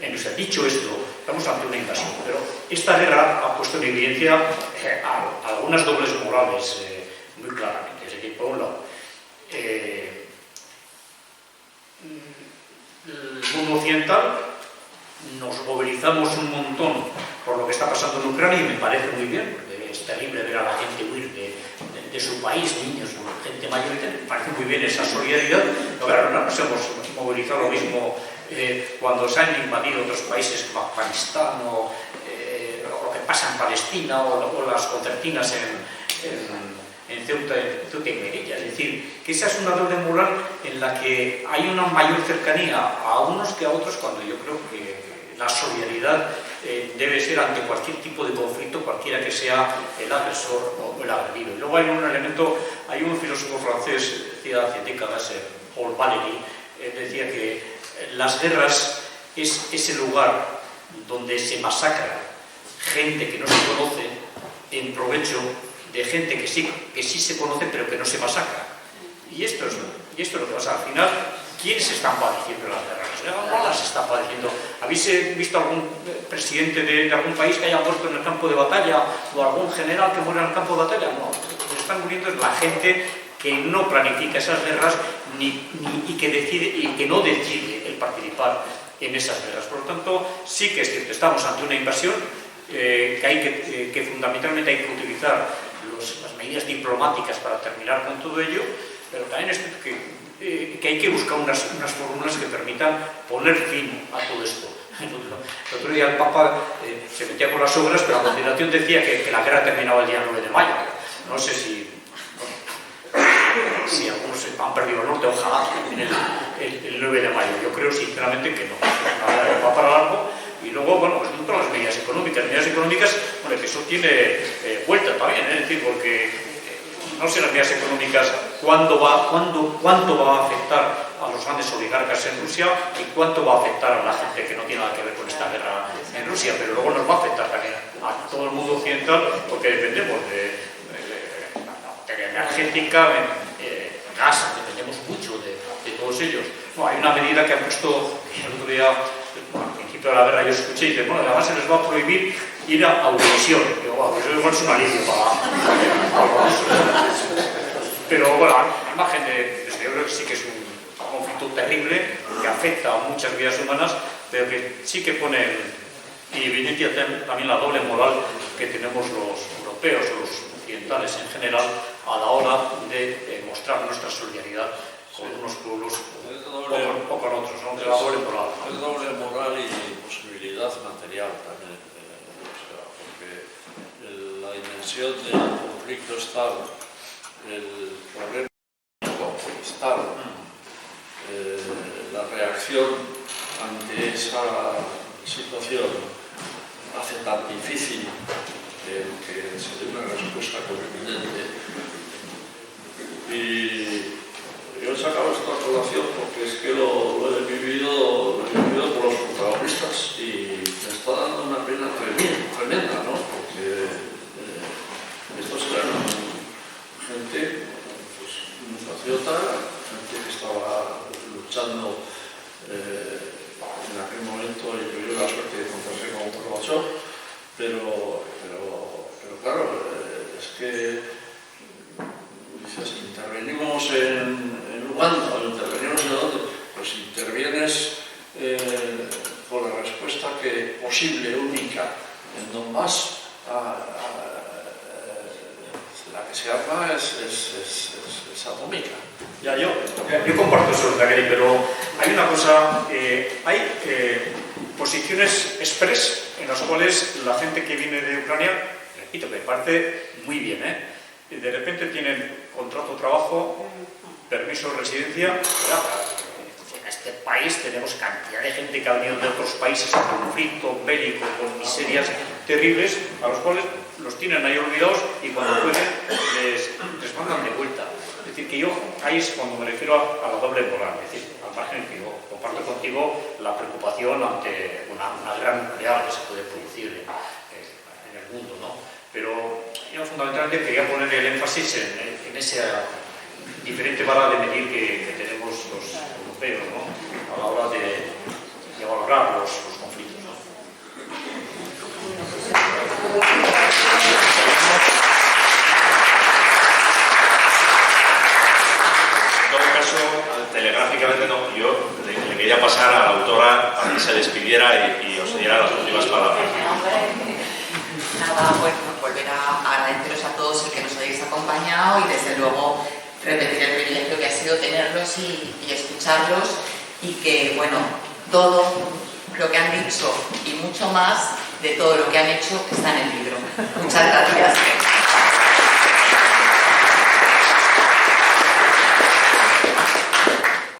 En Rusia. Dicho esto, estamos ante una invasión, pero esta guerra ha puesto en evidencia algunas dobles morales muy claramente. Es decir, por un lado, el mundo occidental nos movilizamos un montón por lo que está pasando en Ucrania y me parece muy bien, porque es terrible ver a la gente huir de su país, niños, gente mayor, me parece muy bien esa solidaridad, pero claro, no nos hemos movilizado lo mismo cuando se han invadido otros países como Afganistán o lo que pasa en Palestina o las concertinas en Ceuta y Melilla. Es decir, que esa es una doble moral en la que hay una mayor cercanía a unos que a otros, cuando yo creo que la solidaridad debe ser ante cualquier tipo de conflicto, cualquiera que sea el agresor o el agredido. Y luego hay un elemento, hay un filósofo francés, decía hace décadas, Paul Valéry, decía que las guerras es ese lugar donde se masacra gente que no se conoce en provecho de gente que sí se conoce pero que no se masacra. Y esto es lo que pasa. Al final, ¿quiénes están padeciendo las guerras? No las está padeciendo. ¿Habéis visto algún presidente de algún país que haya muerto en el campo de batalla o algún general que muera en el campo de batalla? No, lo que están muriendo es la gente que no planifica esas guerras y que no decide el participar en esas guerras. Por lo tanto, sí que es cierto, estamos ante una invasión que fundamentalmente hay que utilizar las medidas diplomáticas para terminar con todo ello, pero también es cierto que hay que buscar unas fórmulas que permitan poner fin a todo esto. El otro día el Papa se metía con las obras, pero a continuación decía que la guerra terminaba el día 9 de mayo. No sé si algunos han perdido el norte, ojalá el 9 de mayo. Yo creo sinceramente que no. Va para largo. Y luego, bueno, pues todas las medidas económicas. Bueno, que eso tiene vuelta también, es decir, porque no sé las medidas económicas cuánto va a afectar a los grandes oligarcas en Rusia y cuánto va a afectar a la gente que no tiene nada que ver con esta guerra en Rusia, pero luego nos va a afectar también a todo el mundo occidental porque dependemos de energética, gas, dependemos mucho de todos ellos. Bueno, hay una medida que ha puesto el otro día, al principio de la guerra yo escuché y dice, bueno, además se les va a prohibir ir a Eurovisión. Digo, bueno, pues eso igual es un alivio para pero bueno, a imagen yo creo que sí que es un conflicto terrible que afecta a muchas vidas humanas, pero que sí que pone en evidencia también la doble moral que tenemos los europeos o los occidentales en general a la hora de mostrar nuestra solidaridad con unos pueblos o con otros, ¿no? La doble moral. Es doble moral y posibilidad material también, porque la dimensión del conflicto es tal, el problema es tal, la reacción ante esa situación hace tan difícil que se dé una respuesta conveniente. Y yo he sacado esta colación porque es que lo he vivido por los protagonistas y me está dando una pena tremenda, ¿no? Porque estos eran compatriota, gente que estaba luchando en aquel momento y tuvieron la suerte de encontrarse con Gorbachev, pero claro, es que dices, intervenimos en Uganda o intervenimos en dónde, pues intervienes con la respuesta que posible, única, en Donbass, la que se arma es atómica. Ya, yo comparto eso, Gary, pero hay una cosa, hay posiciones express en las cuales la gente que viene de Ucrania, repito, me parece muy bien, de repente tienen contrato de trabajo, permiso de residencia, en este país tenemos cantidad de gente que ha venido de otros países en conflicto bélico, con miserias terribles, a los cuales los tienen ahí olvidados y cuando pueden les mandan de vuelta. Es decir, que yo ahí es cuando me refiero a la doble moral, es decir, al margen que yo comparto contigo la preocupación ante una gran nuclear que se puede producir en el mundo, ¿no? Pero yo fundamentalmente quería poner el énfasis en esa diferente vara de medir que tenemos los europeos, ¿no? A la hora de valorar los conflictos, ¿no? En todo caso, telegráficamente no, yo le quería pasar a la autora para que se despidiera y os diera las últimas palabras. Nada, bueno, volver a agradeceros a todos el que nos hayáis acompañado y desde luego repetir el privilegio que ha sido tenerlos y escucharlos y que, bueno, todo lo que han dicho y mucho más de todo lo que han hecho está en el libro. Muchas gracias.